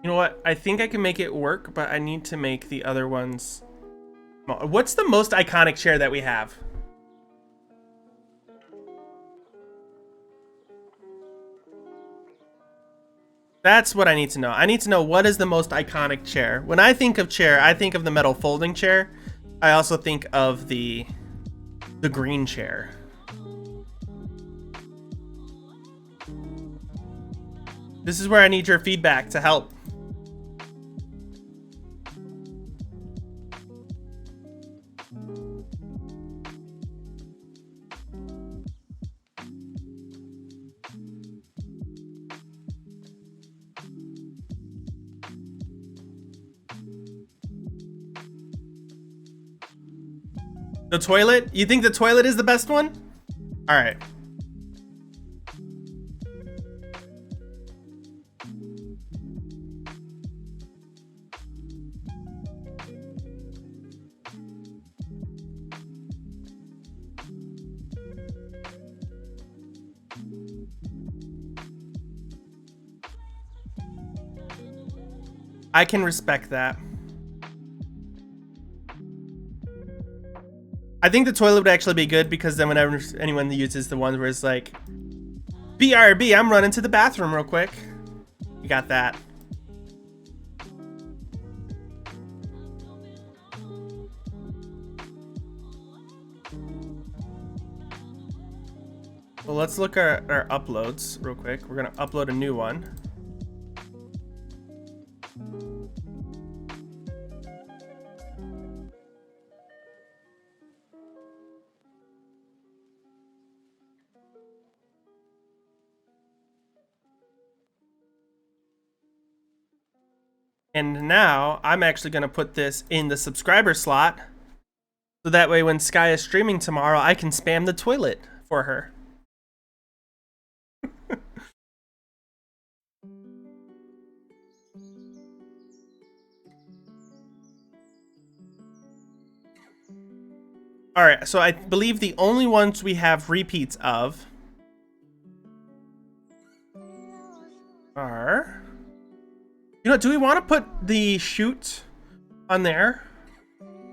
You know what? I think I can make it work, but I need to make the other ones small. What's the most iconic chair that we have? That's what I need to know. I need to know what is the most iconic chair. When I think of chair, I think of the metal folding chair. I also think of the green chair. This is where I need your feedback to help. The toilet? You think the toilet is the best one? All right. I can respect that. I think the toilet would actually be good because then whenever anyone uses the ones where it's like, BRB, I'm running to the bathroom real quick. You got that. Well, let's look at our uploads real quick. We're gonna upload a new one. And now I'm actually going to put this in the subscriber slot. So that way when Sky is streaming tomorrow, I can spam the toilet for her. All right, so I believe the only ones we have repeats of are... You know, do we want to put the shoot on there?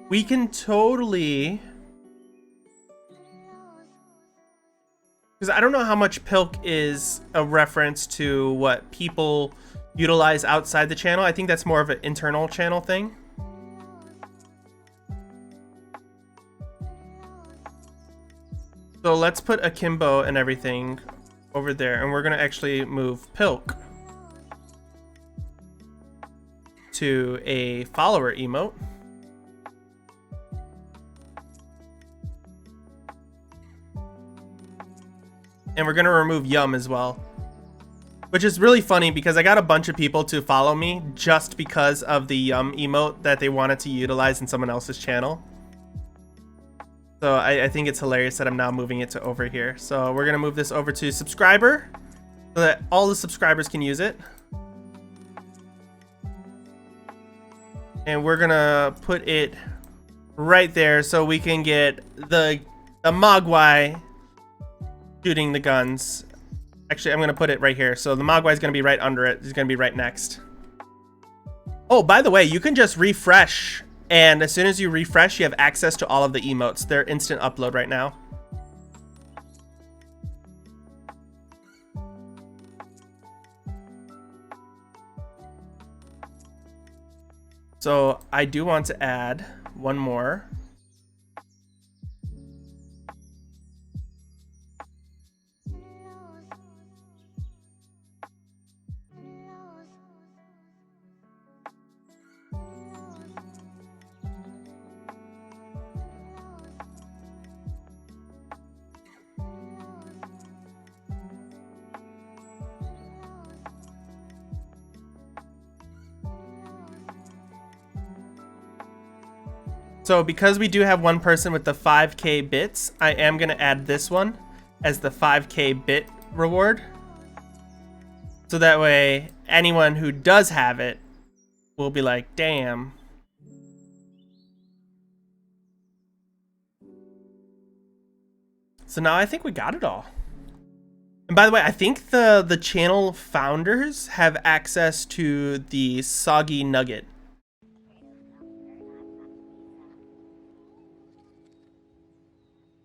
We can totally... Because I don't know how much Pilk is a reference to what people utilize outside the channel. I think that's more of an internal channel thing. So let's put Akimbo and everything over there. And we're going to actually move Pilk to a follower emote. And we're going to remove Yum as well. Which is really funny because I got a bunch of people to follow me just because of the Yum emote that they wanted to utilize in someone else's channel. So I think it's hilarious that I'm now moving it to over here. So we're going to move this over to subscriber so that all the subscribers can use it. And we're gonna put it right there so we can get the Mogwai shooting the guns. Actually, I'm gonna put it right here. So the Mogwai is gonna be right under it. It's gonna be right next. Oh, by the way, you can just refresh. And as soon as you refresh, you have access to all of the emotes. They're instant upload right now. So I do want to add one more. So because we do have one person with the 5K bits, I am going to add this one as the 5K bit reward. So that way, anyone who does have it will be like, damn. So now I think we got it all. And by the way, I think the channel founders have access to the Soggy Nugget.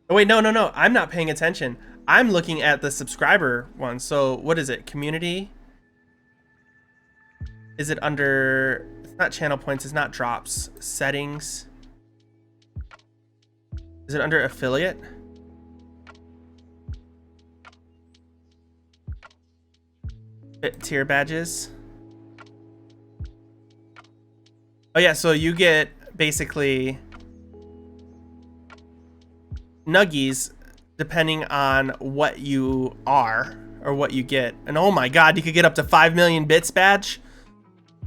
Oh wait, no, I'm not paying attention. I'm looking at the subscriber one. So what is it? Community? Is it under, it's not channel points, it's not drops. Settings. Is it under affiliate? Tier badges. Oh yeah, so you get basically nuggies depending on what you are or what you get. And oh my god, you could get up to 5 million bits badge.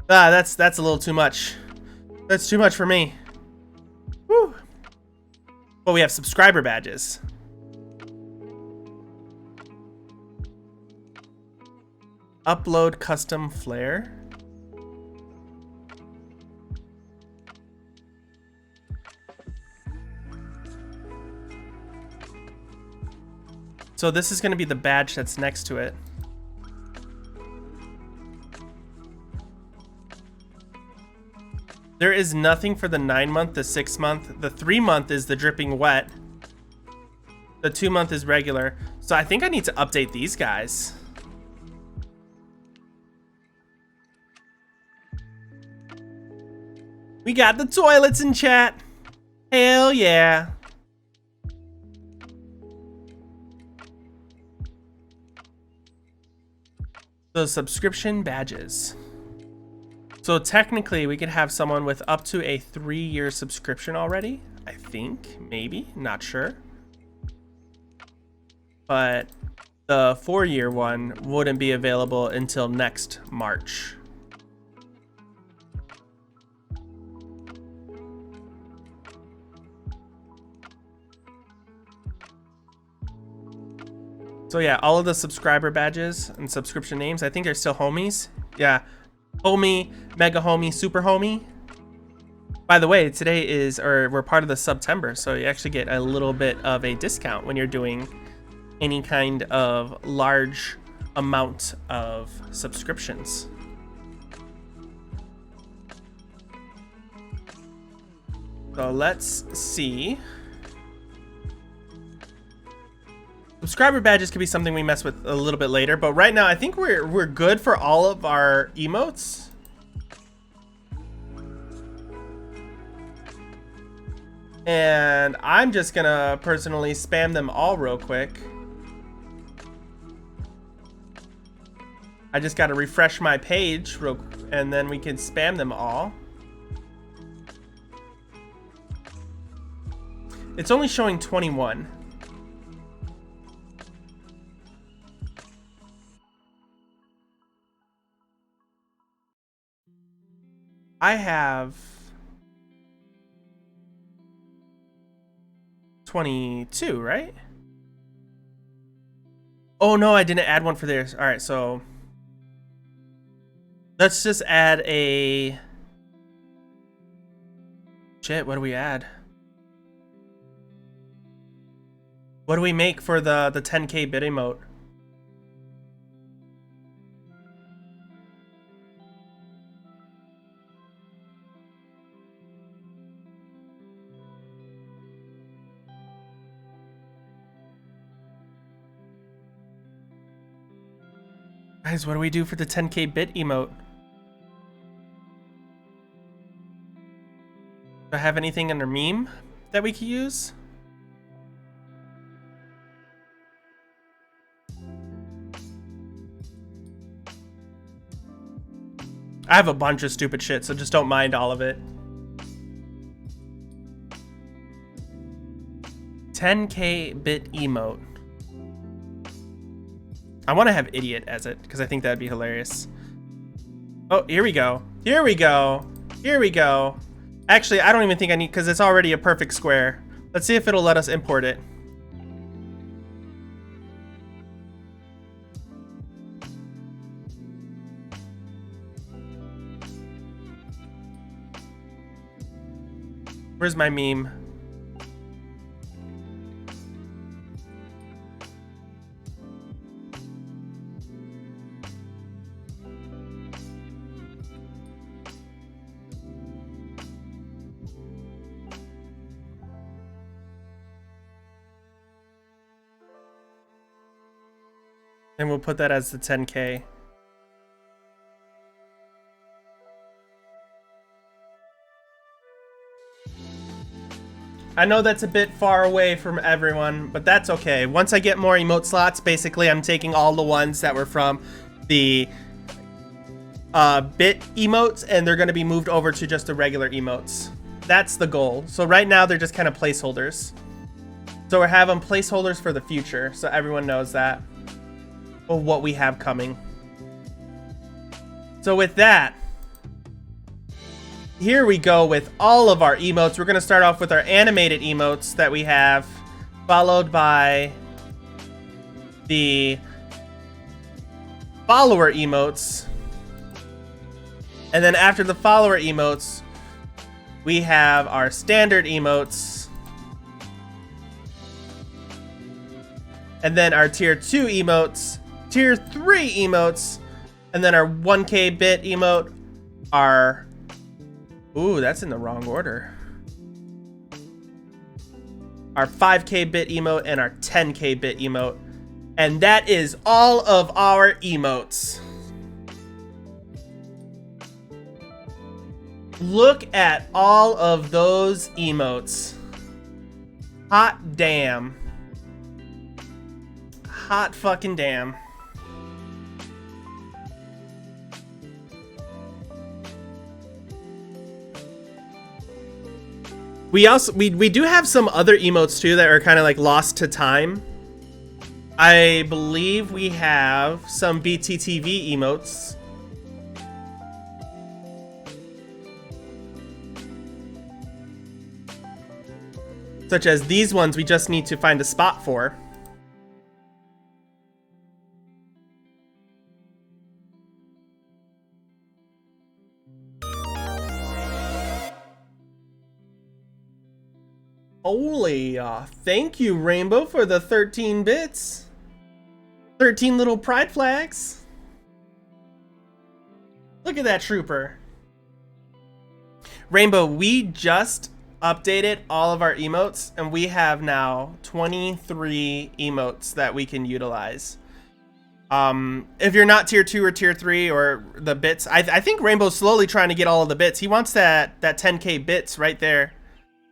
That's a little too much. That's too much for me. Woo. Well, we have subscriber badges. Upload custom flare. So this is going to be the badge that's next to it. There is nothing for the 9-month, the 6-month. The 3-month is the dripping wet. The 2-month is regular. So I think I need to update these guys. We got the toilets in chat. Hell yeah. The subscription badges. So technically we could have someone with up to a 3-year subscription already. I think, maybe, not sure. But the 4-year one wouldn't be available until next March. So yeah, all of the subscriber badges and subscription names, I think they're still homies. Yeah, homie, mega homie, super homie. By the way, today is, or we're part of the September, so you actually get a little bit of a discount when you're doing any kind of large amount of subscriptions. So let's see. Subscriber badges could be something we mess with a little bit later, but right now I think we're good for all of our emotes. And I'm just gonna personally spam them all real quick. I just gotta refresh my page and then we can spam them all. It's only showing 21. I have 22, right? Oh no, I didn't add one for theirs. All right, so let's just add a... Shit, what do we add? What do we make for the 10K bit emote? Guys, what do we do for the 10K bit emote? Do I have anything under meme that we could use? I have a bunch of stupid shit, so just don't mind all of it. 10K bit emote. I want to have idiot as it because I think that'd be hilarious. Oh, here we go. Here we go. Here we go. Actually, I don't even think I need, because it's already a perfect square. Let's see if it'll let us import it. Where's my meme? And we'll put that as the 10K. I know that's a bit far away from everyone, but that's okay. Once I get more emote slots, basically I'm taking all the ones that were from the bit emotes, and they're going to be moved over to just the regular emotes. That's the goal. So right now they're just kind of placeholders. So we're having placeholders for the future, so everyone knows that. Or what we have coming. So with that, here we go with all of our emotes. We're going to start off with our animated emotes that we have, followed by the follower emotes. And then after the follower emotes, we have our standard emotes. And then our tier 2 emotes, tier 3 emotes, and then our 1K bit emote, our... Ooh, that's in the wrong order. Our 5K bit emote and our 10K bit emote. And that is all of our emotes. Look at all of those emotes. Hot damn. Hot fucking damn. We do have some other emotes too that are kind of like lost to time. I believe we have some BTTV emotes. Such as these ones we just need to find a spot for. Holy, thank you, Rainbow, for the 13 bits. 13 little pride flags. Look at that trooper. Rainbow, we just updated all of our emotes, and we have now 23 emotes that we can utilize. If you're not tier 2 or tier 3 or the bits, I think Rainbow's slowly trying to get all of the bits. He wants that 10K bits right there.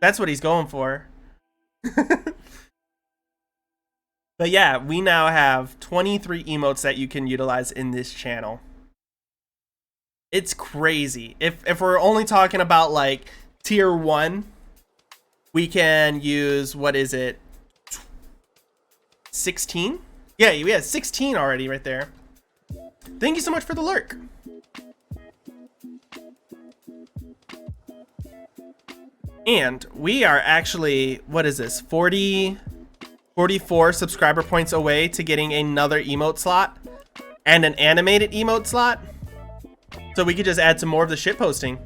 That's what he's going for. But yeah, we now have 23 emotes that you can utilize in this channel. It's crazy. If we're only talking about like tier 1, we can use, what is it? 16? Yeah, we have 16 already right there. Thank you so much for the lurk. And we are actually, what is this, 44 subscriber points away to getting another emote slot and an animated emote slot. So we could just add some more of the shit posting.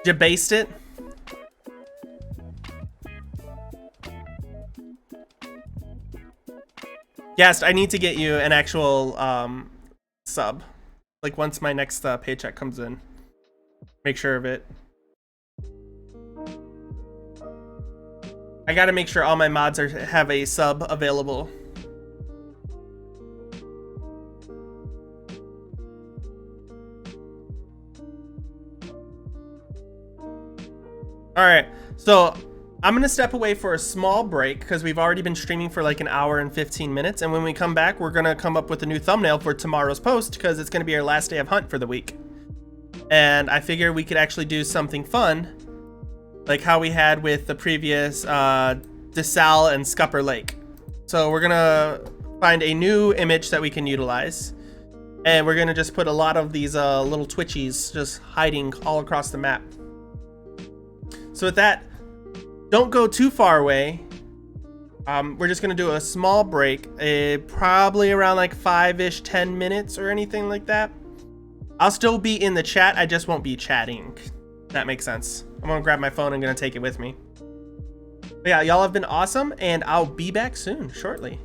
Debased it. Yes, I need to get you an actual sub. Like once my next paycheck comes in. Make sure of it. I gotta make sure all my mods have a sub available. Alright, so I'm gonna step away for a small break because we've already been streaming for like an hour and 15 minutes, and when we come back we're gonna come up with a new thumbnail for tomorrow's post because it's gonna be our last day of hunt for the week. And I figure we could actually do something fun like how we had with the previous DeSalle and Scupper Lake. So we're gonna find a new image that we can utilize, and we're gonna just put a lot of these little Twitchies just hiding all across the map. So with that, don't go too far away. We're just gonna do a small break, probably around like 5-ish, 10 minutes or anything like that. I'll still be in the chat, I just won't be chatting. That makes sense. I'm gonna grab my phone and gonna take it with me. But yeah, y'all have been awesome, and I'll be back soon, shortly.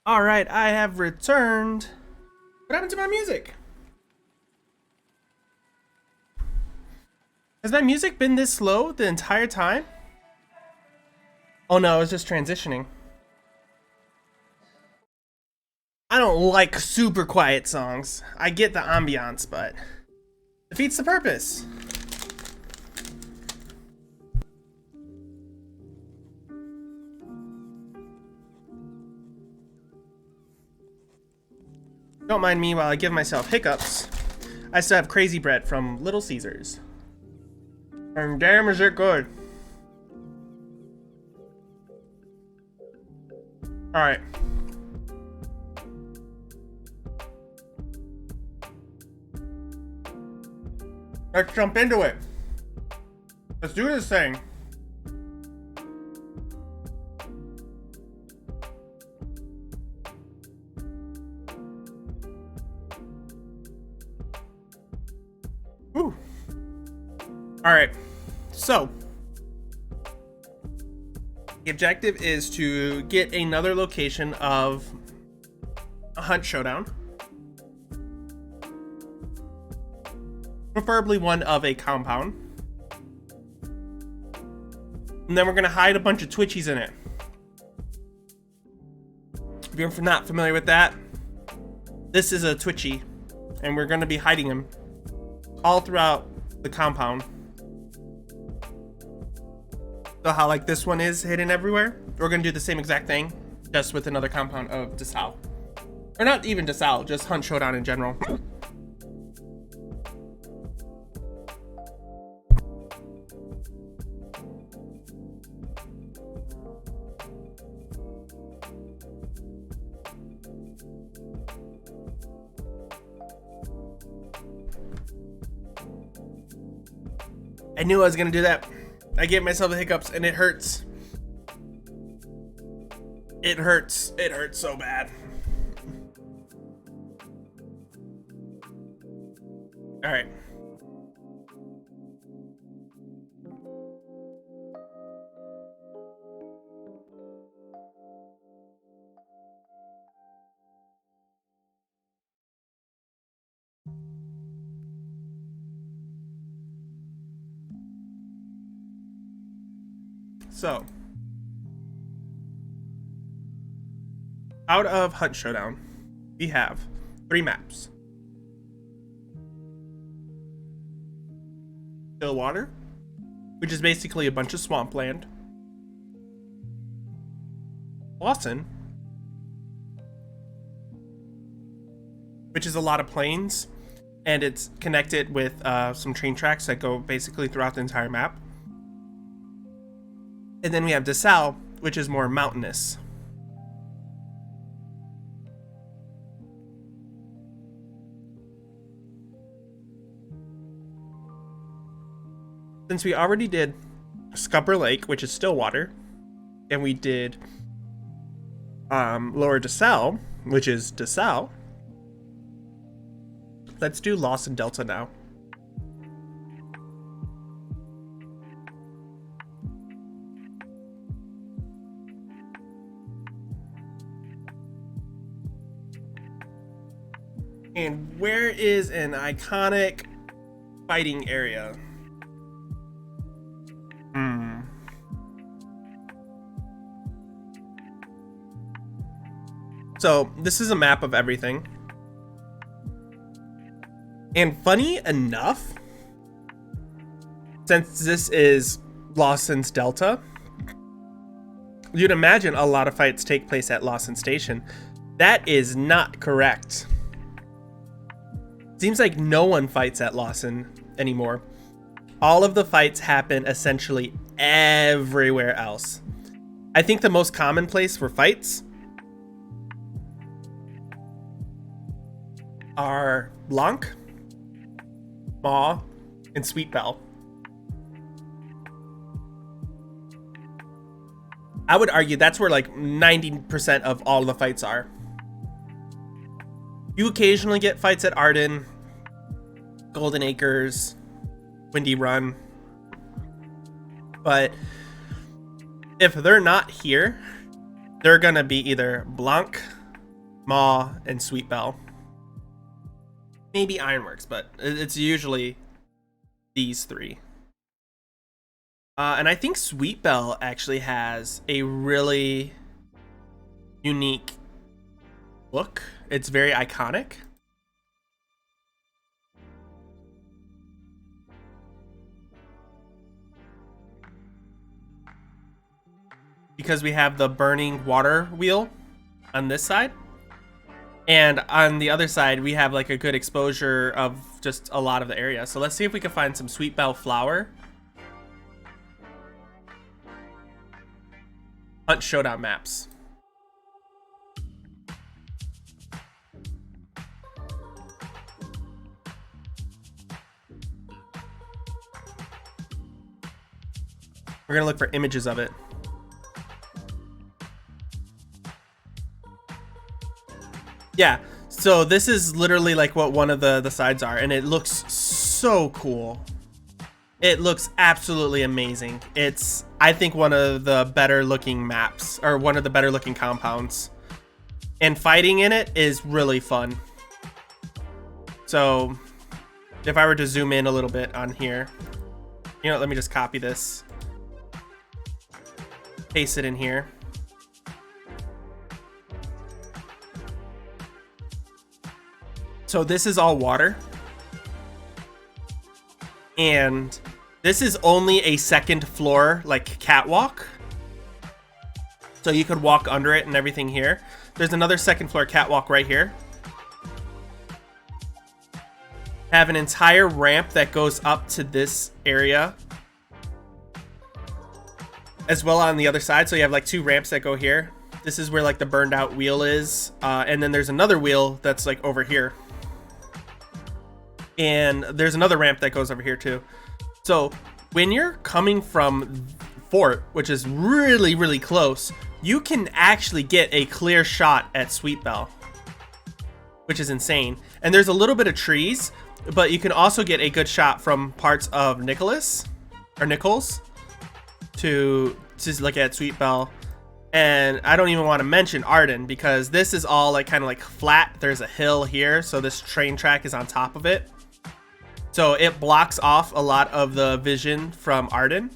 All right, I have returned. What happened to my music? Has my music been this slow the entire time? Oh no, it's just transitioning. I don't like super quiet songs. I get the ambiance, but defeats the purpose. Don't mind me while I give myself hiccups. I still have Crazy Bread from Little Caesars. And damn is it good. Alright. Let's jump into it. Let's do this thing. Woo. Alright. So, the objective is to get another location of a hunt showdown. Preferably one of a compound. And then we're gonna hide a bunch of Twitchies in it. If you're not familiar with that, this is a Twitchy, and we're gonna be hiding him all throughout the compound. So how like this one is hidden everywhere, we're gonna do the same exact thing, just with another compound of Desal. Or not even Desal, just Hunt Showdown in general. I knew I was gonna do that. I gave myself the hiccups and it hurts. It hurts. It hurts so bad. All right. So, out of Hunt Showdown, we have 3 maps. Stillwater, which is basically a bunch of swampland. Lawson, which is a lot of plains, and it's connected with some train tracks that go basically throughout the entire map. And then we have Desal, which is more mountainous. Since we already did Scupper Lake, which is Stillwater, and we did Lower Desal, which is Desal, let's do Lawson Delta now. And where is an iconic fighting area? So this is a map of everything. And funny enough, since this is Lawson's Delta, you'd imagine a lot of fights take place at Lawson Station. That is not correct. Seems like no one fights at Lawson anymore. All of the fights happen essentially everywhere else. I think the most common place for fights are Blanc, Maw, and Sweet Belle. I would argue that's where like 90% of all the fights are. You occasionally get fights at Arden, Golden Acres, Windy Run. But if they're not here, they're gonna be either Blanc, Maw, and Sweet Belle. Maybe Ironworks, but it's usually these three. And I think Sweet Belle actually has a really unique look. It's very iconic. Because we have the burning water wheel on this side. And on the other side, we have like a good exposure of just a lot of the area. So let's see if we can find some Sweet Belle flower. Hunt Showdown maps. We're gonna look for images of it. Yeah, so this is literally like what one of the sides are, and it looks so cool. It looks absolutely amazing. It's, I think, one of the better looking maps, or one of the better looking compounds. And fighting in it is really fun. So, if I were to zoom in a little bit on here, you know, let me just copy this. Paste it in here. So this is all water. And this is only a second floor, like, catwalk. So you could walk under it and everything here. There's another second floor catwalk right here. Have an entire ramp that goes up to this area. As well on the other side. So you have like two ramps that go here. This is where like the burned out wheel is. And then there's another wheel that's like over here. And there's another ramp that goes over here too. So when you're coming from Fort, which is really, really close, you can actually get a clear shot at Sweet Belle, which is insane. And there's a little bit of trees, but you can also get a good shot from parts of Nichols to look at Sweet Belle. And I don't even want to mention Arden, because this is all like kind of like flat. There's a hill here, so this train track is on top of it. So it blocks off a lot of the vision from Arden.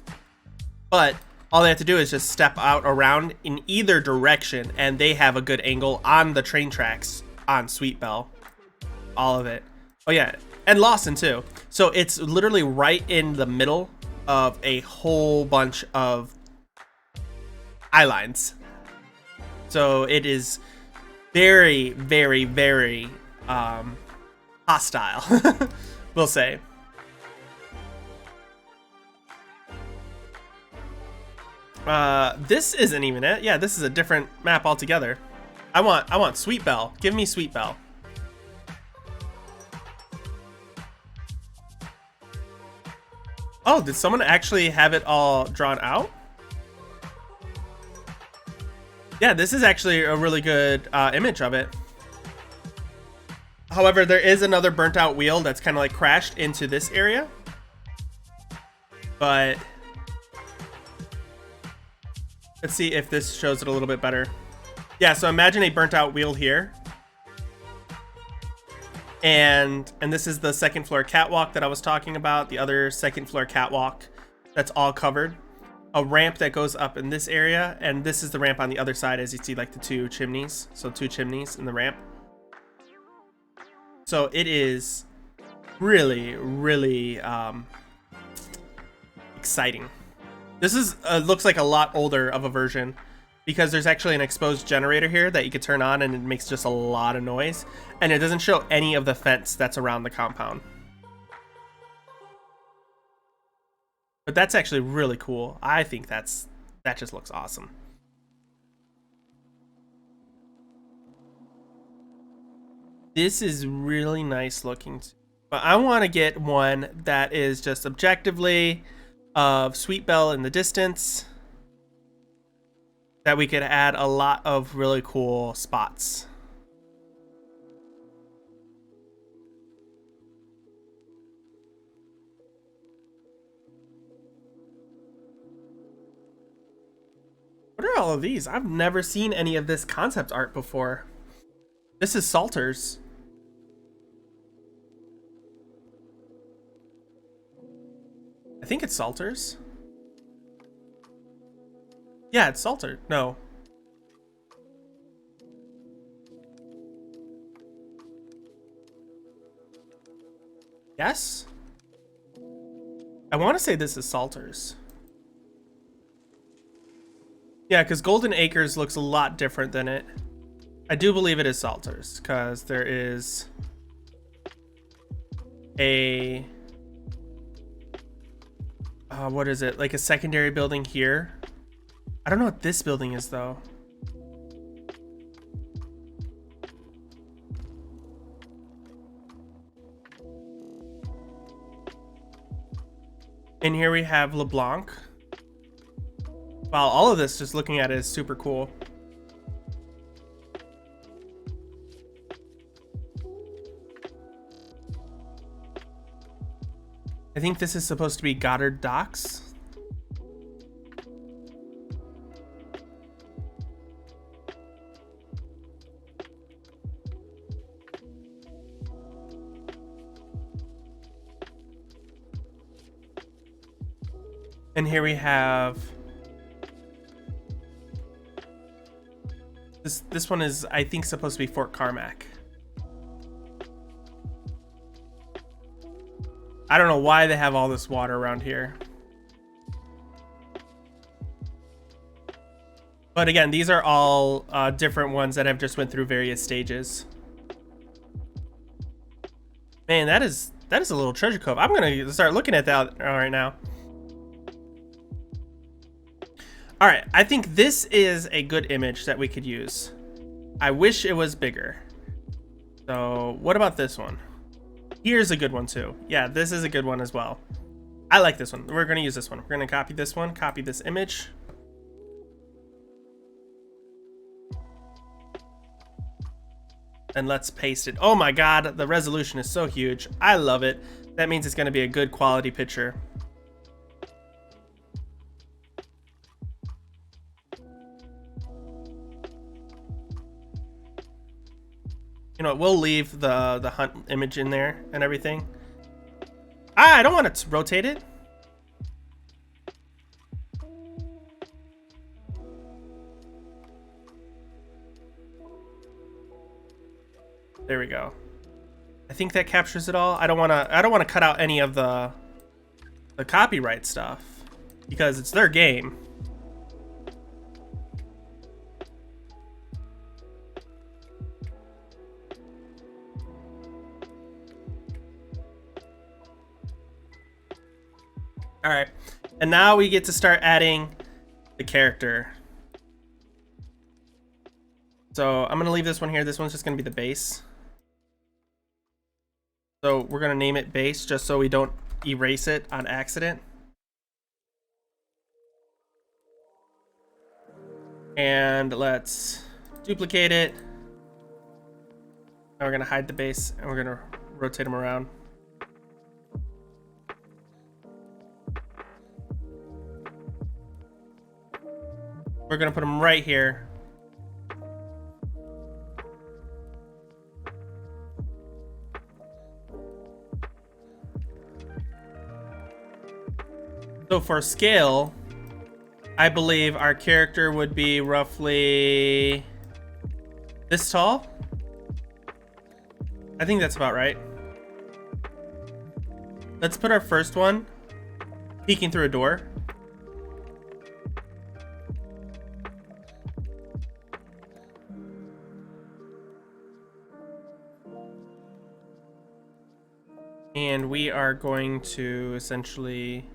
But all they have to do is just step out around in either direction, and they have a good angle on the train tracks on Sweet Belle. All of it. Oh yeah, and Lawson too. So it's literally right in the middle of a whole bunch of eye lines. So it is very, very, very hostile, we'll say. This isn't even it. Yeah, this is a different map altogether. I want Sweet Belle. Give me Sweet Belle. Oh, did someone actually have it all drawn out? Yeah, this is actually a really good image of it. However, there is another burnt out wheel that's kind of like crashed into this area. But let's see if this shows it a little bit better. Yeah, so imagine a burnt out wheel here. And this is the second floor catwalk that I was talking about. The other second floor catwalk that's all covered. A ramp that goes up in this area, and this is the ramp on the other side, as you see like the two chimneys. So two chimneys in the ramp. So it is really, really exciting. This is looks like a lot older of a version, because there's actually an exposed generator here that you could turn on, and it makes just a lot of noise, and it doesn't show any of the fence that's around the compound. But that's actually really cool. I think that just looks awesome. This is really nice looking, but I want to get one that is just objectively of Sweet Belle in the distance, that we could add a lot of really cool spots. What are all of these? I've never seen any of this concept art before. This is Salters. I think it's Salters. Yeah, it's Salter. No. Yes? I want to say this is Salters. Yeah, because Golden Acres looks a lot different than it. I do believe it is Salters, because there is a... what is it? Like a secondary building here. I don't know what this building is, though. And here we have LeBlanc. Wow, all of this, just looking at it, is super cool. I think this is supposed to be Goddard Docks. And here we have this one is, I think, supposed to be Fort Carmack. I don't know why they have all this water around here. But again, these are all different ones that have just went through various stages. Man, that is a little treasure cove. I'm gonna start looking at that right now. All right, I think this is a good image that we could use. I wish it was bigger. So what about this one? Here's a good one too. Yeah, this is a good one as well. I like this one. We're gonna use this one. We're gonna copy this one, copy this image. And let's paste it. Oh my God, the resolution is so huge. I love it. That means it's gonna be a good quality picture. You know, we'll leave the hunt image in there and everything. Ah, I don't want to rotate it. There we go. I think that captures it all. I don't want to cut out any of the copyright stuff because it's their game. All right, and now we get to start adding the character. So I'm gonna leave this one here. This one's just gonna be the base. So we're gonna name it base just so we don't erase it on accident. And let's duplicate it. Now we're gonna hide the base and we're gonna rotate them around. We're gonna put them right here. So for scale, I believe our character would be roughly this tall. I think that's about right. Let's put our first one peeking through a door. And we are going to essentially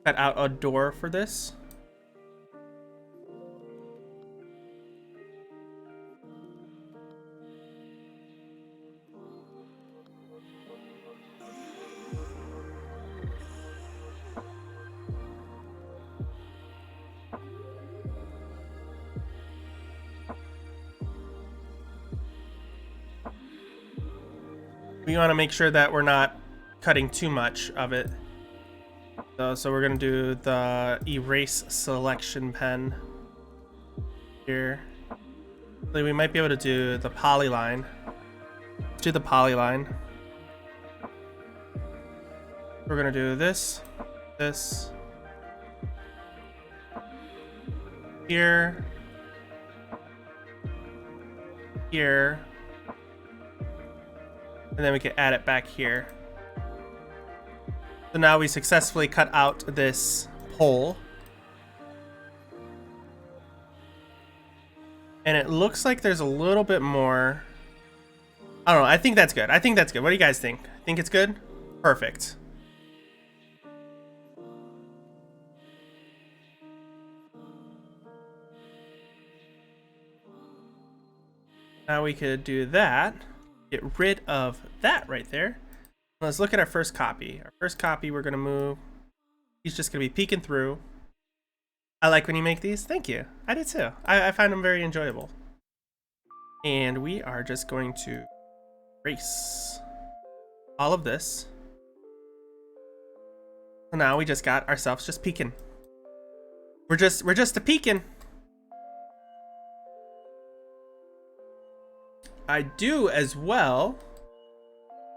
cut out a door for this. We want to make sure that we're not cutting too much of it. So we're going to do the erase selection pen here. We might be able to do the polyline. Let's do the polyline. We're gonna do this, this, here, here, and then we can add it back here. So now we successfully cut out this pole. And it looks like there's a little bit more. I don't know. I think that's good. I think that's good. What do you guys think? Think it's good? Perfect. Now we could do that. Get rid of that right there. Let's look at our first copy. Our first copy, we're going to move. He's just going to be peeking through. I like when you make these. Thank you. I did too. I find them very enjoyable. And we are just going to erase all of this. So now we just got ourselves just peeking. We're just a peeking. I do as well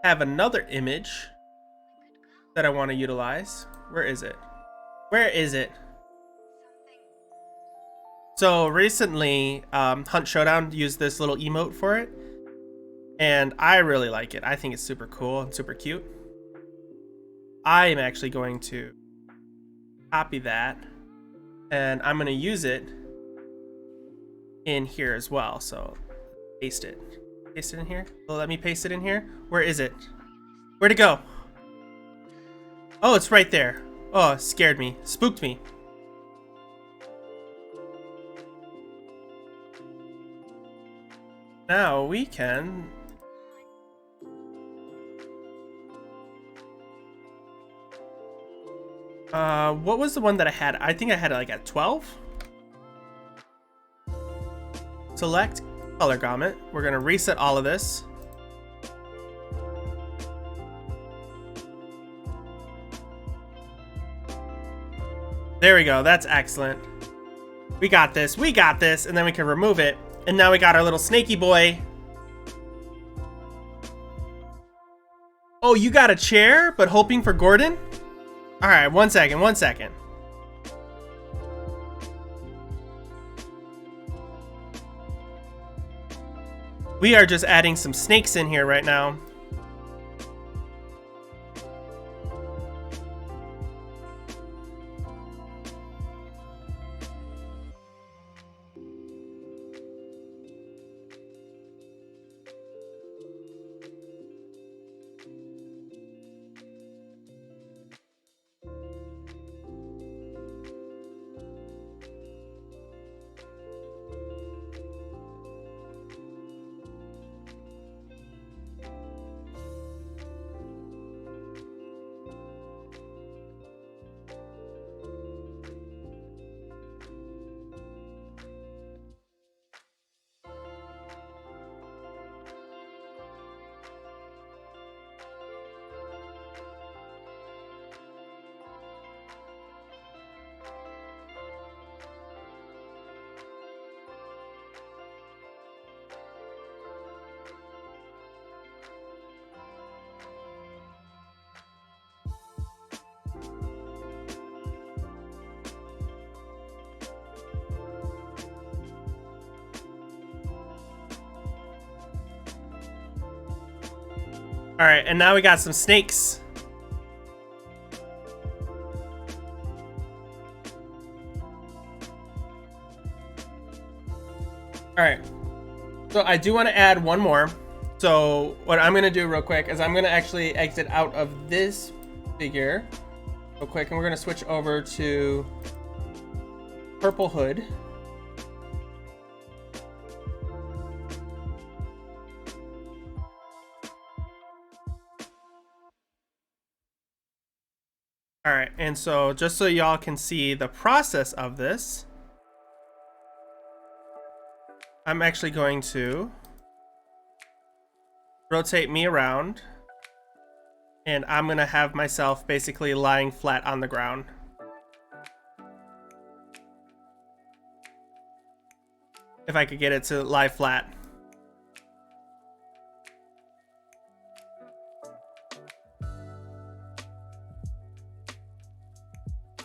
have another image that I want to utilize. Where is it? Where is it? So recently, Hunt Showdown used this little emote for it, and I really like it. I think it's super cool and super cute. I am actually going to copy that, and I'm going to use it in here as well. So paste it. Paste it in here. Well, let me paste it in here. Where is it? Where'd it go? Oh, it's right there. Oh, it scared me. Spooked me. Now we can what was the one that I had? I think I had it like at 12. Select color gamut. We're gonna reset all of this. There we go. That's excellent. We got this. We got this. And then we can remove it. And now we got our little snaky boy. Oh, you got a chair, but hoping for Gordon? All right, 1 second, 1 second. We are just adding some snakes in here right now. All right, and now we got some snakes. All right, so I do want to add one more. So what I'm gonna do real quick is I'm gonna actually exit out of this figure real quick, and we're gonna switch over to Purple Hood. All right, and so just so y'all can see the process of this, I'm actually going to rotate me around, and I'm gonna have myself basically lying flat on the ground. if I could get it to lie flat.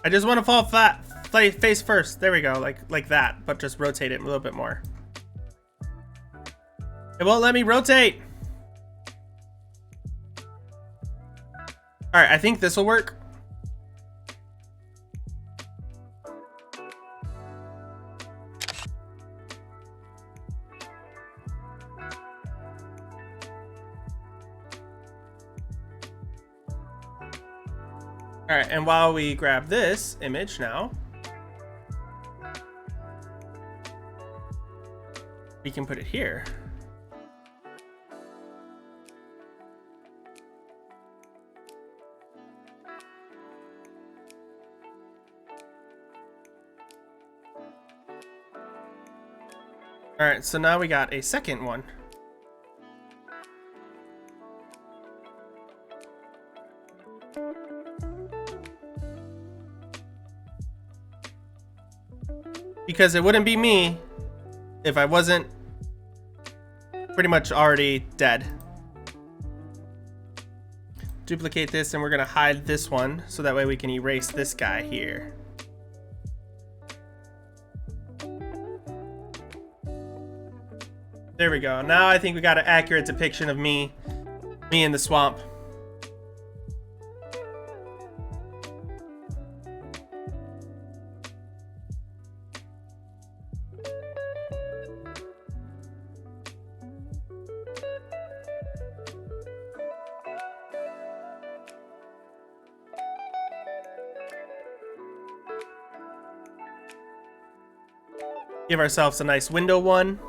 I just want to fall flat, face first. There we go, like that, but just rotate it a little bit more. It won't let me rotate. All right, I think this will work. All right, and while we grab this image now, we can put it here. All right, so now we got a second one. Because it wouldn't be me if I wasn't pretty much already dead. Duplicate this, and we're gonna hide this one so that way we can erase this guy here. There we go. Now I think we got an accurate depiction of me in the swamp. Give ourselves a nice window one.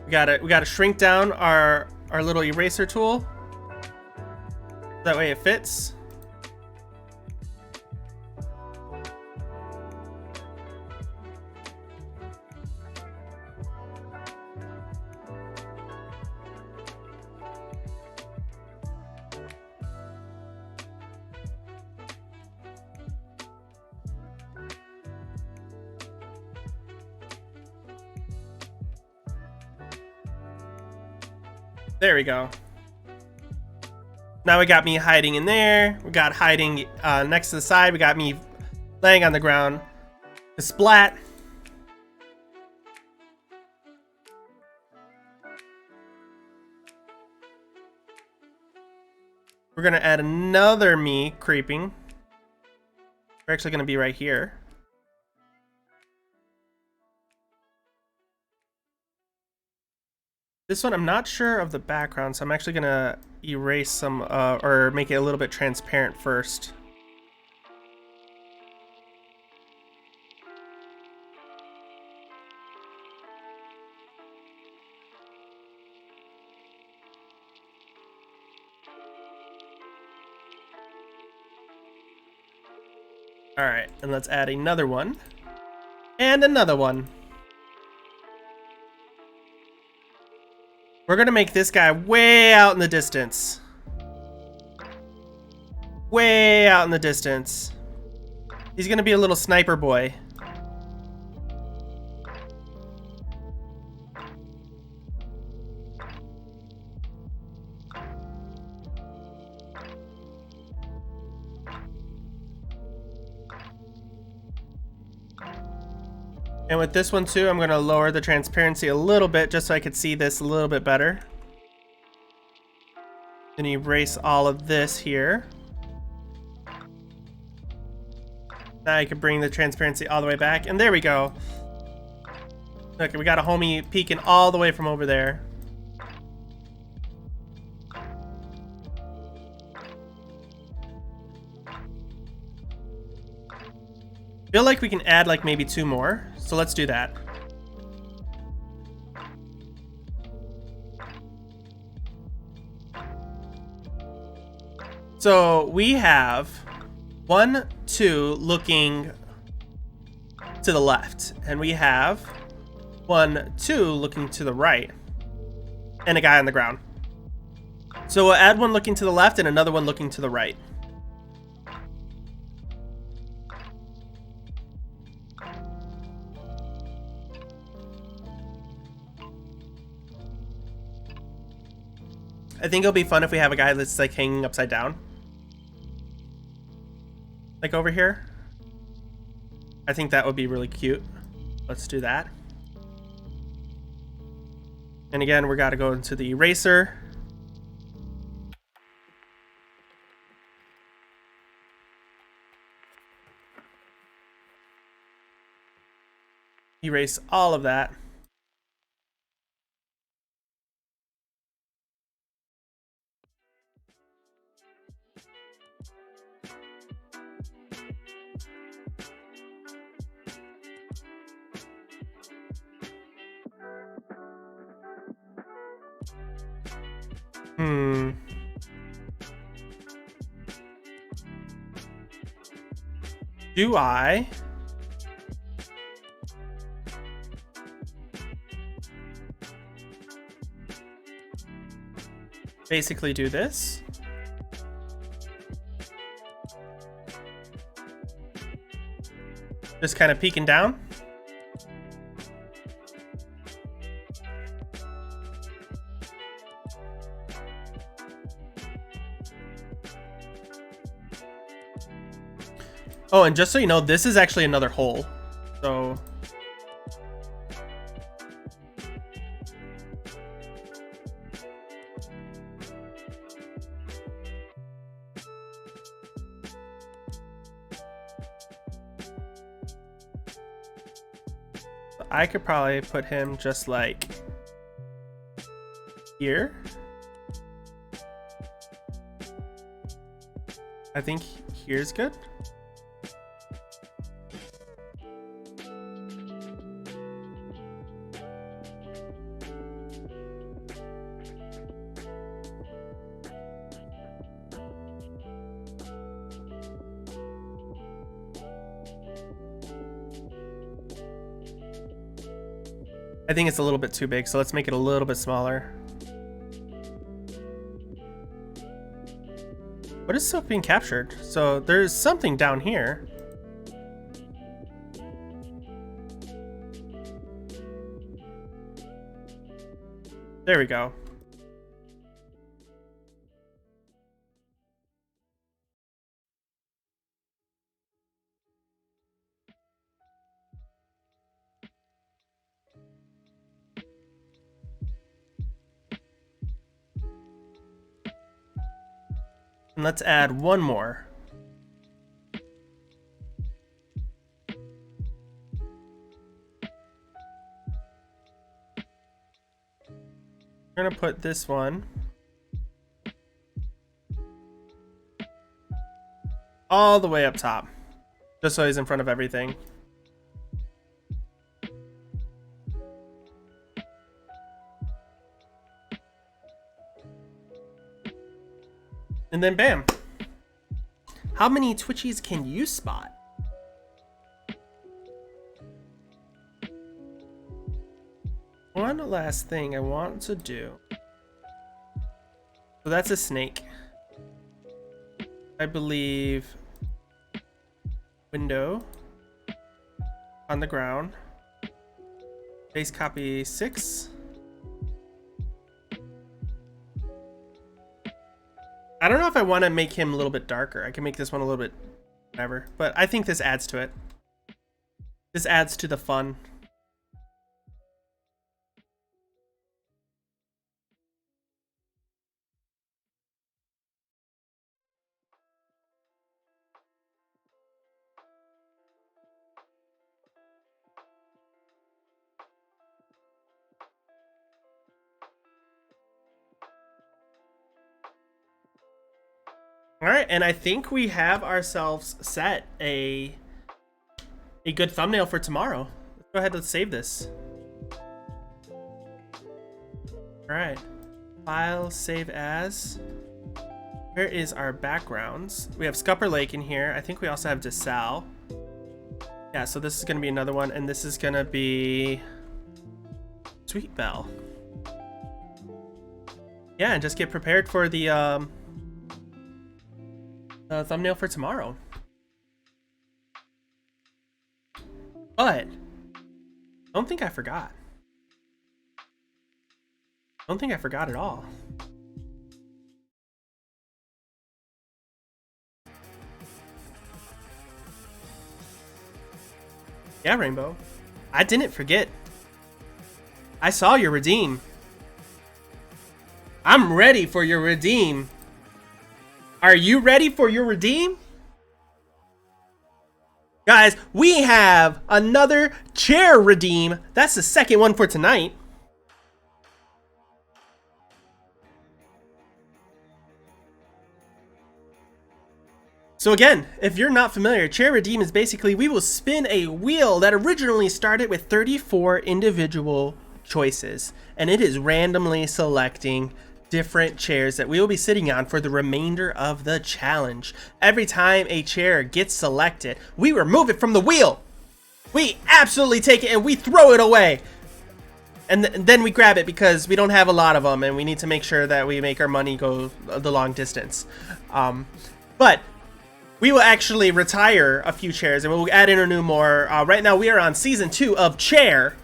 We gotta shrink down our little eraser tool. That way it fits. There we go. Now we got me hiding in there. We got hiding next to the side. We got me laying on the ground. A splat. We're gonna add another me creeping. We're actually gonna be right here. This one, I'm not sure of the background, so I'm actually gonna erase some, or make it a little bit transparent first. All right, and let's add another one. And another one. We're gonna make this guy way out in the distance. Way out in the distance. He's gonna be a little sniper boy. And with this one too, I'm gonna lower the transparency a little bit just so I could see this a little bit better. Then erase all of this here. Now I can bring the transparency all the way back, and there we go. Look, we got a homie peeking all the way from over there. Feel like we can add like maybe 2 more, so let's do that. So we have 1, 2 looking to the left, and we have 1, 2 looking to the right, and a guy on the ground. So we'll add one looking to the left and another one looking to the right. I think it'll be fun if we have a guy that's like hanging upside down. Like over here. I think that would be really cute. Let's do that. And again, we got to go into the eraser. Erase all of that. Do I basically do this? Just kind of peeking down. Oh, and just so you know, this is actually another hole. So I could probably put him just like here. I think here's good. I think it's a little bit too big, so let's make it a little bit smaller. What is still being captured? So there's something down here. There we go. And let's add one more. We're gonna put this one all the way up top, just so he's in front of everything. And then bam. How many Twitchies can you spot? One last thing I want to do. So that's a snake. I believe window on the ground. Base copy 6. I don't know if I want to make him a little bit darker. I can make this one a little bit whatever, but I think this adds to it. This adds to the fun. All right, and I think we have ourselves set a good thumbnail for tomorrow. Let's go ahead and save this. All right, file, save as. Where is our backgrounds? We have Scupper Lake in here. I think we also have DeSalle. Yeah, so this is gonna be another one, and this is gonna be Sweet Belle. yeah, and just get prepared for the thumbnail for tomorrow. But don't think I forgot. Don't think I forgot at all. Yeah, Rainbow. I didn't forget. I saw your redeem. I'm ready for your redeem. Are you ready for your redeem? Guys, we have another chair redeem. That's the second one for tonight. So again, if you're not familiar, chair redeem is basically we will spin a wheel that originally started with 34 individual choices, and it is randomly selecting different chairs that we will be sitting on for the remainder of the challenge. Every time a chair gets selected, we remove it from the wheel. We absolutely take it and we throw it away. And then we grab it because we don't have a lot of them and we need to make sure that we make our money go the long distance. But we will actually retire a few chairs and we'll add in a new more. Right now we are on season 2 of Chair.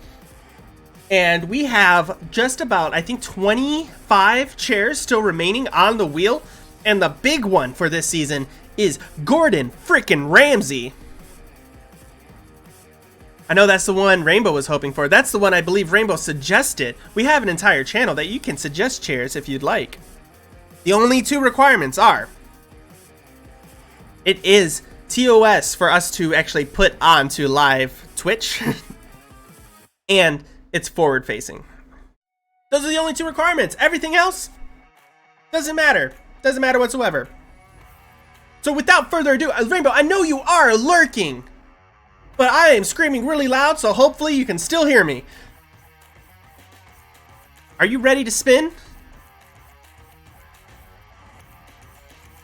And we have just about, I think, 25 chairs still remaining on the wheel. And the big one for this season is Gordon frickin' Ramsay. I know that's the one Rainbow was hoping for. That's the one I believe Rainbow suggested. We have an entire channel that you can suggest chairs if you'd like. The only 2 requirements are, it is TOS for us to actually put onto live Twitch. And it's forward facing. Those are the only 2 requirements. Everything else doesn't matter. Doesn't matter whatsoever. So without further ado, Rainbow, I know you are lurking, but I am screaming really loud, so hopefully you can still hear me. Are you ready to spin?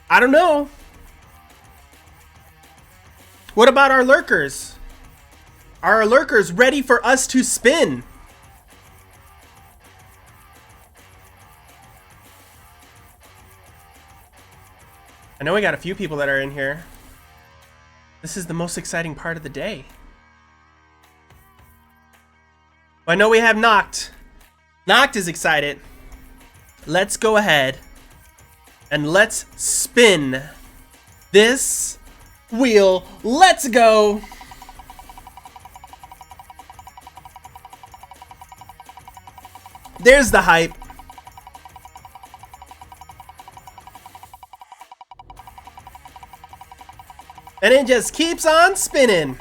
I don't know. What about our lurkers? Are our lurkers ready for us to spin? I know we got a few people that are in here. This is the most exciting part of the day. I know we have Noct. Noct is excited. Let's go ahead and let's spin this wheel. Let's go. There's the hype. And it just keeps on spinning.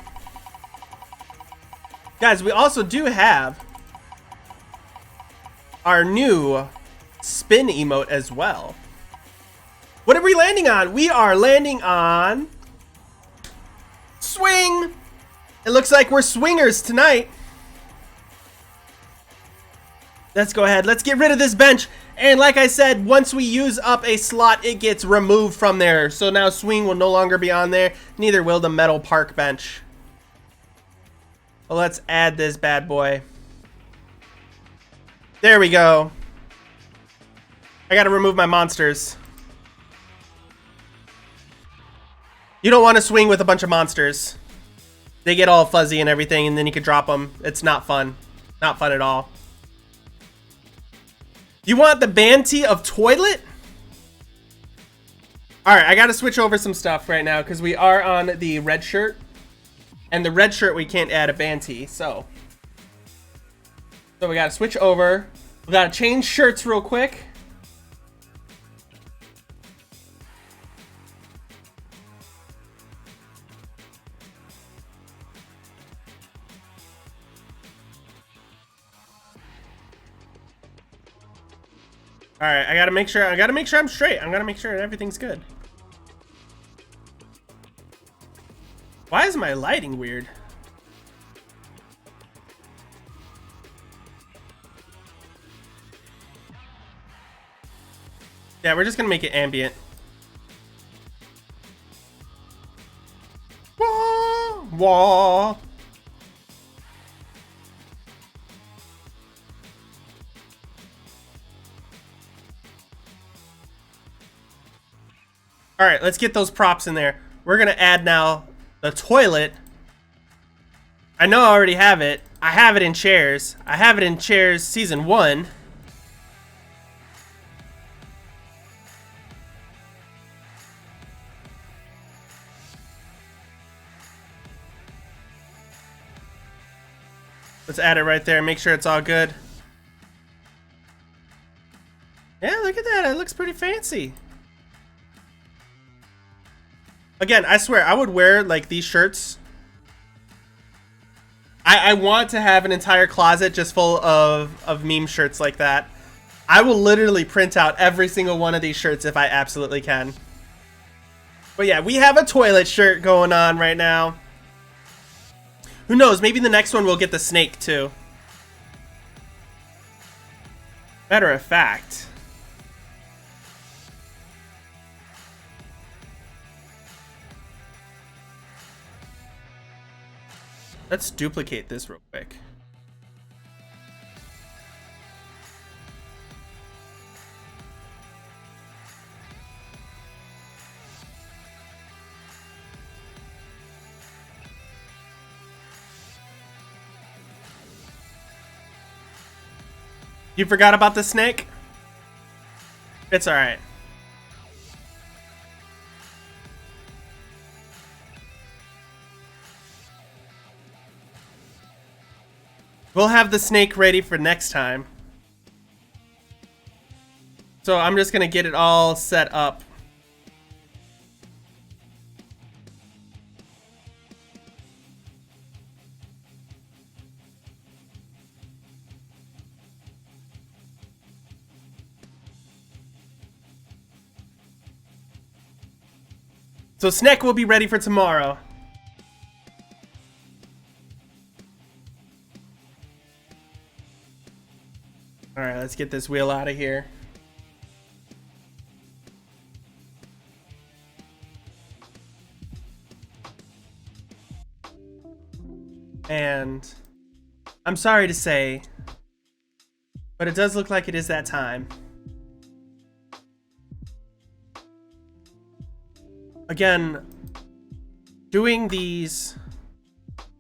Guys, we also do have our new spin emote as well. What are we landing on? We are landing on swing. It looks like we're swingers tonight. Let's go ahead. Let's get rid of this bench. And like I said, once we use up a slot, it gets removed from there. So now swing will no longer be on there. Neither will the metal park bench. Well, let's add this bad boy. There we go. I gotta remove my monsters. You don't want to swing with a bunch of monsters. They get all fuzzy and everything, and then you can drop them. It's not fun. Not fun at all. You want the Banty of Toilet? Alright, I gotta switch over some stuff right now because we are on the red shirt. And the red shirt we can't add a Banty, so we gotta switch over. We gotta change shirts real quick. All right, I gotta make sure I'm straight. I'm gonna make sure everything's good. Why is my lighting weird? Yeah, we're just gonna make it ambient. Wah, wah. All right, let's get those props in there. We're gonna add now the toilet. I know I already have it. I have it in Chairs. I have it in Chairs Season 1. Let's add it right there. Make sure it's all good. Yeah, look at that. It looks pretty fancy. Again, I swear, I would wear like these shirts. I want to have an entire closet just full of meme shirts like that. I will literally print out every single one of these shirts if I absolutely can. But yeah, we have a toilet shirt going on right now. Who knows? Maybe the next one we'll get the snake too. Matter of fact. Let's duplicate this real quick. You forgot about the snake? It's alright. We'll have the snake ready for next time. So I'm just gonna get it all set up. So Snake will be ready for tomorrow. Alright, let's get this wheel out of here. And I'm sorry to say, but it does look like it is that time. Again, doing these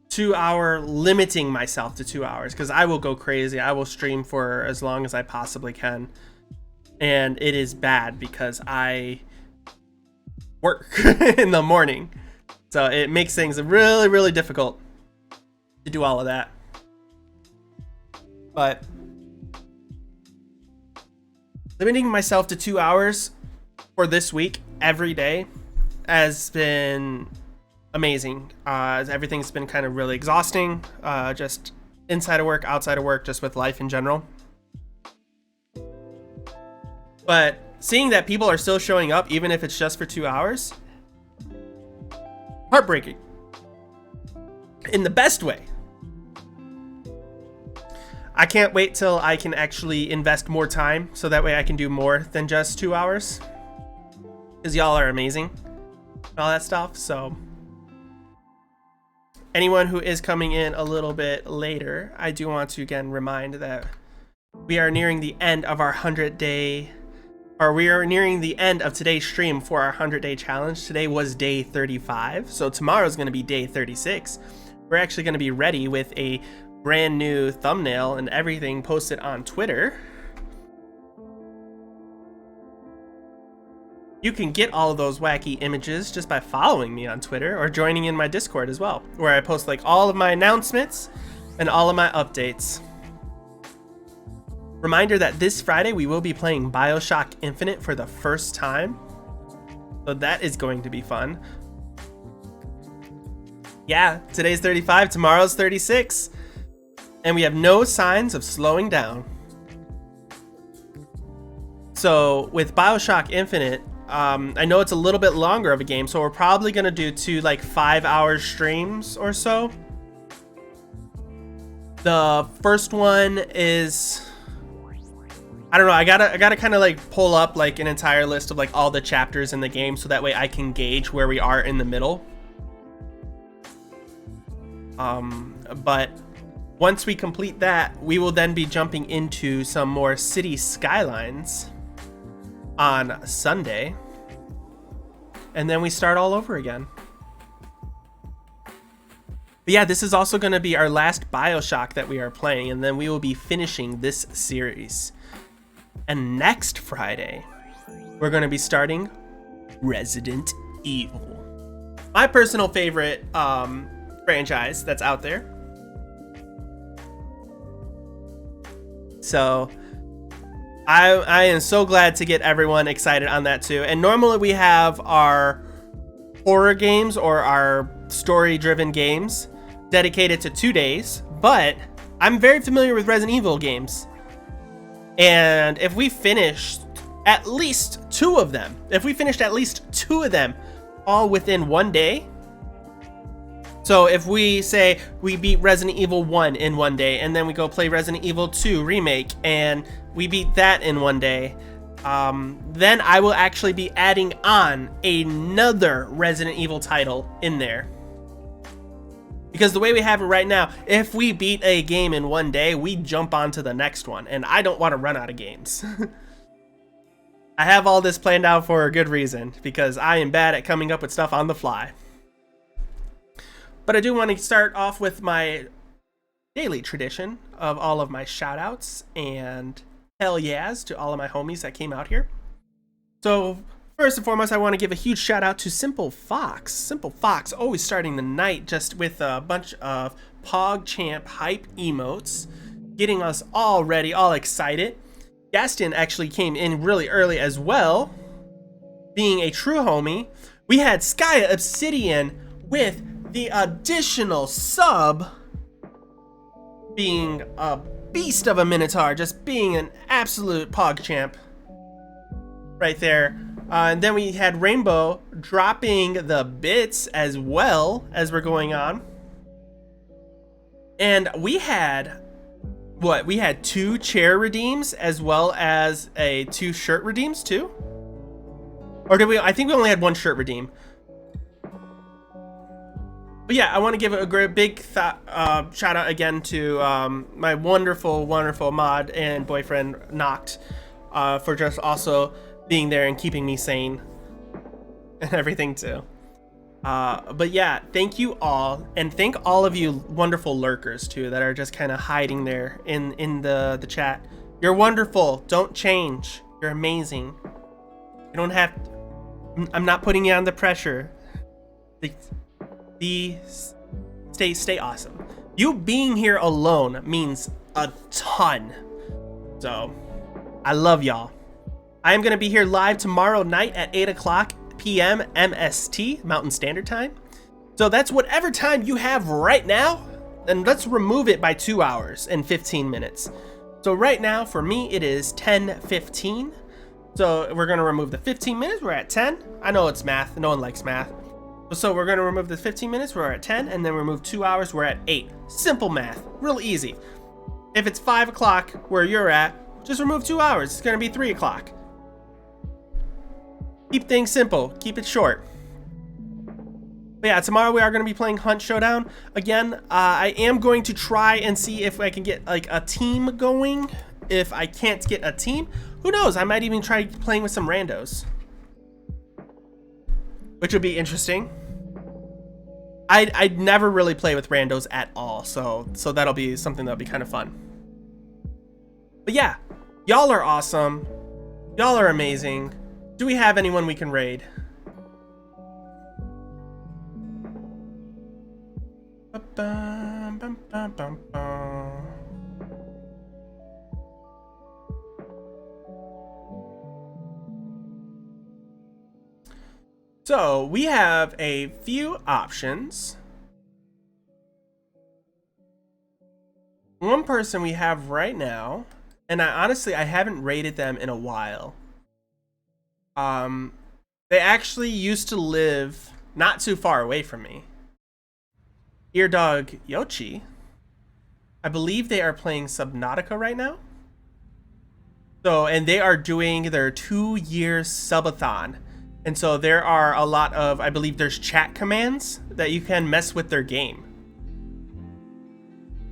2 hour, limiting myself to 2 hours, because I will go crazy. I will stream for as long as I possibly can. And it is bad because I work in the morning. So it makes things really, really difficult to do all of that. But limiting myself to 2 hours for this week every day has been amazing. Everything's been kind of really exhausting, just inside of work, outside of work, just with life in general. But seeing that people are still showing up, even if it's just for 2 hours, heartbreaking in the best way. I can't wait till I can actually invest more time so that way I can do more than just 2 hours, because y'all are amazing and all that stuff. So anyone who is coming in a little bit later, I do want to again remind that we are nearing the end of our 100-day, or we are nearing the end of today's stream for our 100-day challenge. Today was day 35, so tomorrow's going to be day 36. We're actually going to be ready with a brand new thumbnail and everything posted on Twitter. You can get all of those wacky images just by following me on Twitter or joining in my Discord as well, where I post like all of my announcements and all of my updates. Reminder that this Friday we will be playing BioShock Infinite for the first time. So that is going to be fun. Yeah, today's 35, tomorrow's 36. And we have no signs of slowing down. So with BioShock Infinite, I know it's a little bit longer of a game, so we're probably gonna do 2 like 5-hour streams or so. The first one is, I don't know, I gotta kind of like pull up like an entire list of like all the chapters in the game so that way I can gauge where we are in the middle. But once we complete that, we will then be jumping into some more City Skylines on Sunday. and then we start all over again. But yeah, this is also going to be our last BioShock that we are playing, and then we will be finishing this series. And next Friday, we're going to be starting Resident Evil, my personal favorite franchise that's out there. So I am so glad to get everyone excited on that too. And normally we have our horror games or our story-driven games dedicated to 2 days, but I'm very familiar with Resident Evil games. And if we finished at least 2 of them, all within 1 day, so if we say we beat Resident Evil 1 in 1 day, and then we go play Resident Evil 2 Remake, and we beat that in 1 day, then I will actually be adding on another Resident Evil title in there. Because the way we have it right now, if we beat a game in 1 day, we jump on to the next one, and I don't want to run out of games. I have all this planned out for a good reason, because I am bad at coming up with stuff on the fly. But I do want to start off with my daily tradition of all of my shout-outs and hell yeahs to all of my homies that came out here. So first and foremost, I want to give a huge shout out to Simple Fox. Simple Fox always starting the night just with a bunch of PogChamp hype emotes, getting us all ready, all excited. Gaston actually came in really early as well, being a true homie. We had Skya Obsidian with the additional sub, being a beast of a Minotaur, just being an absolute PogChamp right there. And then we had Rainbow dropping the bits as well as we're going on. And we had, what? We had 2 chair redeems as well as 2 shirt redeems too? Or did we? I think we only had 1 shirt redeem. But yeah, I want to give a big shout out again to my wonderful, wonderful mod and boyfriend, Noct, for just also being there and keeping me sane and everything too. But yeah, thank you all, and thank all of you wonderful lurkers too that are just kind of hiding there in the chat. You're wonderful. Don't change. You're amazing. You don't have to, I'm not putting you under pressure. Stay awesome. You being here alone means a ton. So I love y'all. I am going to be here live tomorrow night at 8 o'clock p.m. MST, Mountain Standard Time. So that's whatever time you have right now, and let's remove it by 2 hours and 15 minutes. So right now, for me, it is 10:15. So we're going to remove the 15 minutes. We're at 10. I know it's math. No one likes math. So we're going to remove the 15 minutes. We're at 10. And then remove 2 hours. We're at 8. Simple math. Real easy. If it's 5 o'clock where you're at, just remove 2 hours. It's going to be 3 o'clock. Keep things simple. Keep it short. But yeah, tomorrow we are going to be playing Hunt Showdown. Again, I am going to try and see if I can get like a team going. If I can't get a team, who knows? I might even try playing with some randos, which would be interesting. I'd never really play with randos at all, so that'll be something that'll be kind of fun. But yeah, y'all are awesome. Y'all are amazing. Do we have anyone we can raid? So we have a few options. One person we have right now, and honestly I haven't raided them in a while. They actually used to live not too far away from me. Eardog Yoshi. I believe they are playing Subnautica right now. So, and they are doing their 2-year subathon. And so there are a lot of, I believe there's chat commands that you can mess with their game.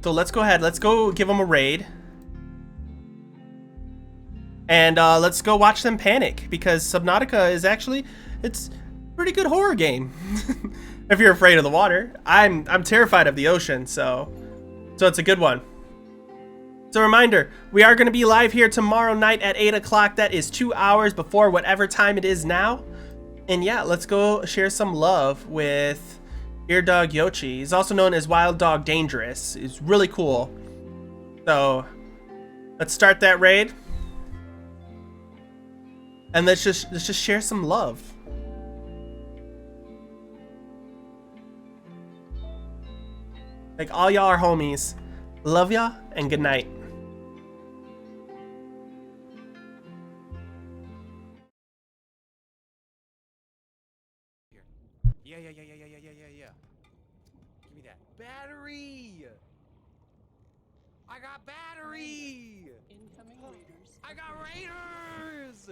So let's go ahead, let's go give them a raid. And let's go watch them panic, because Subnautica is actually, it's pretty good horror game. If you're afraid of the water. I'm terrified of the ocean, so it's a good one. So reminder, we are going to be live here tomorrow night at 8 o'clock. That is 2 hours before whatever time it is now. And yeah, let's go share some love with Eardog Yoshi. He's also known as Wild Dog Dangerous. He's really cool. So let's start that raid. And let's just share some love. Like, all y'all are homies. Love y'all and good night. Yeah. Give me that. Battery! I got battery! Incoming raiders. I got raiders!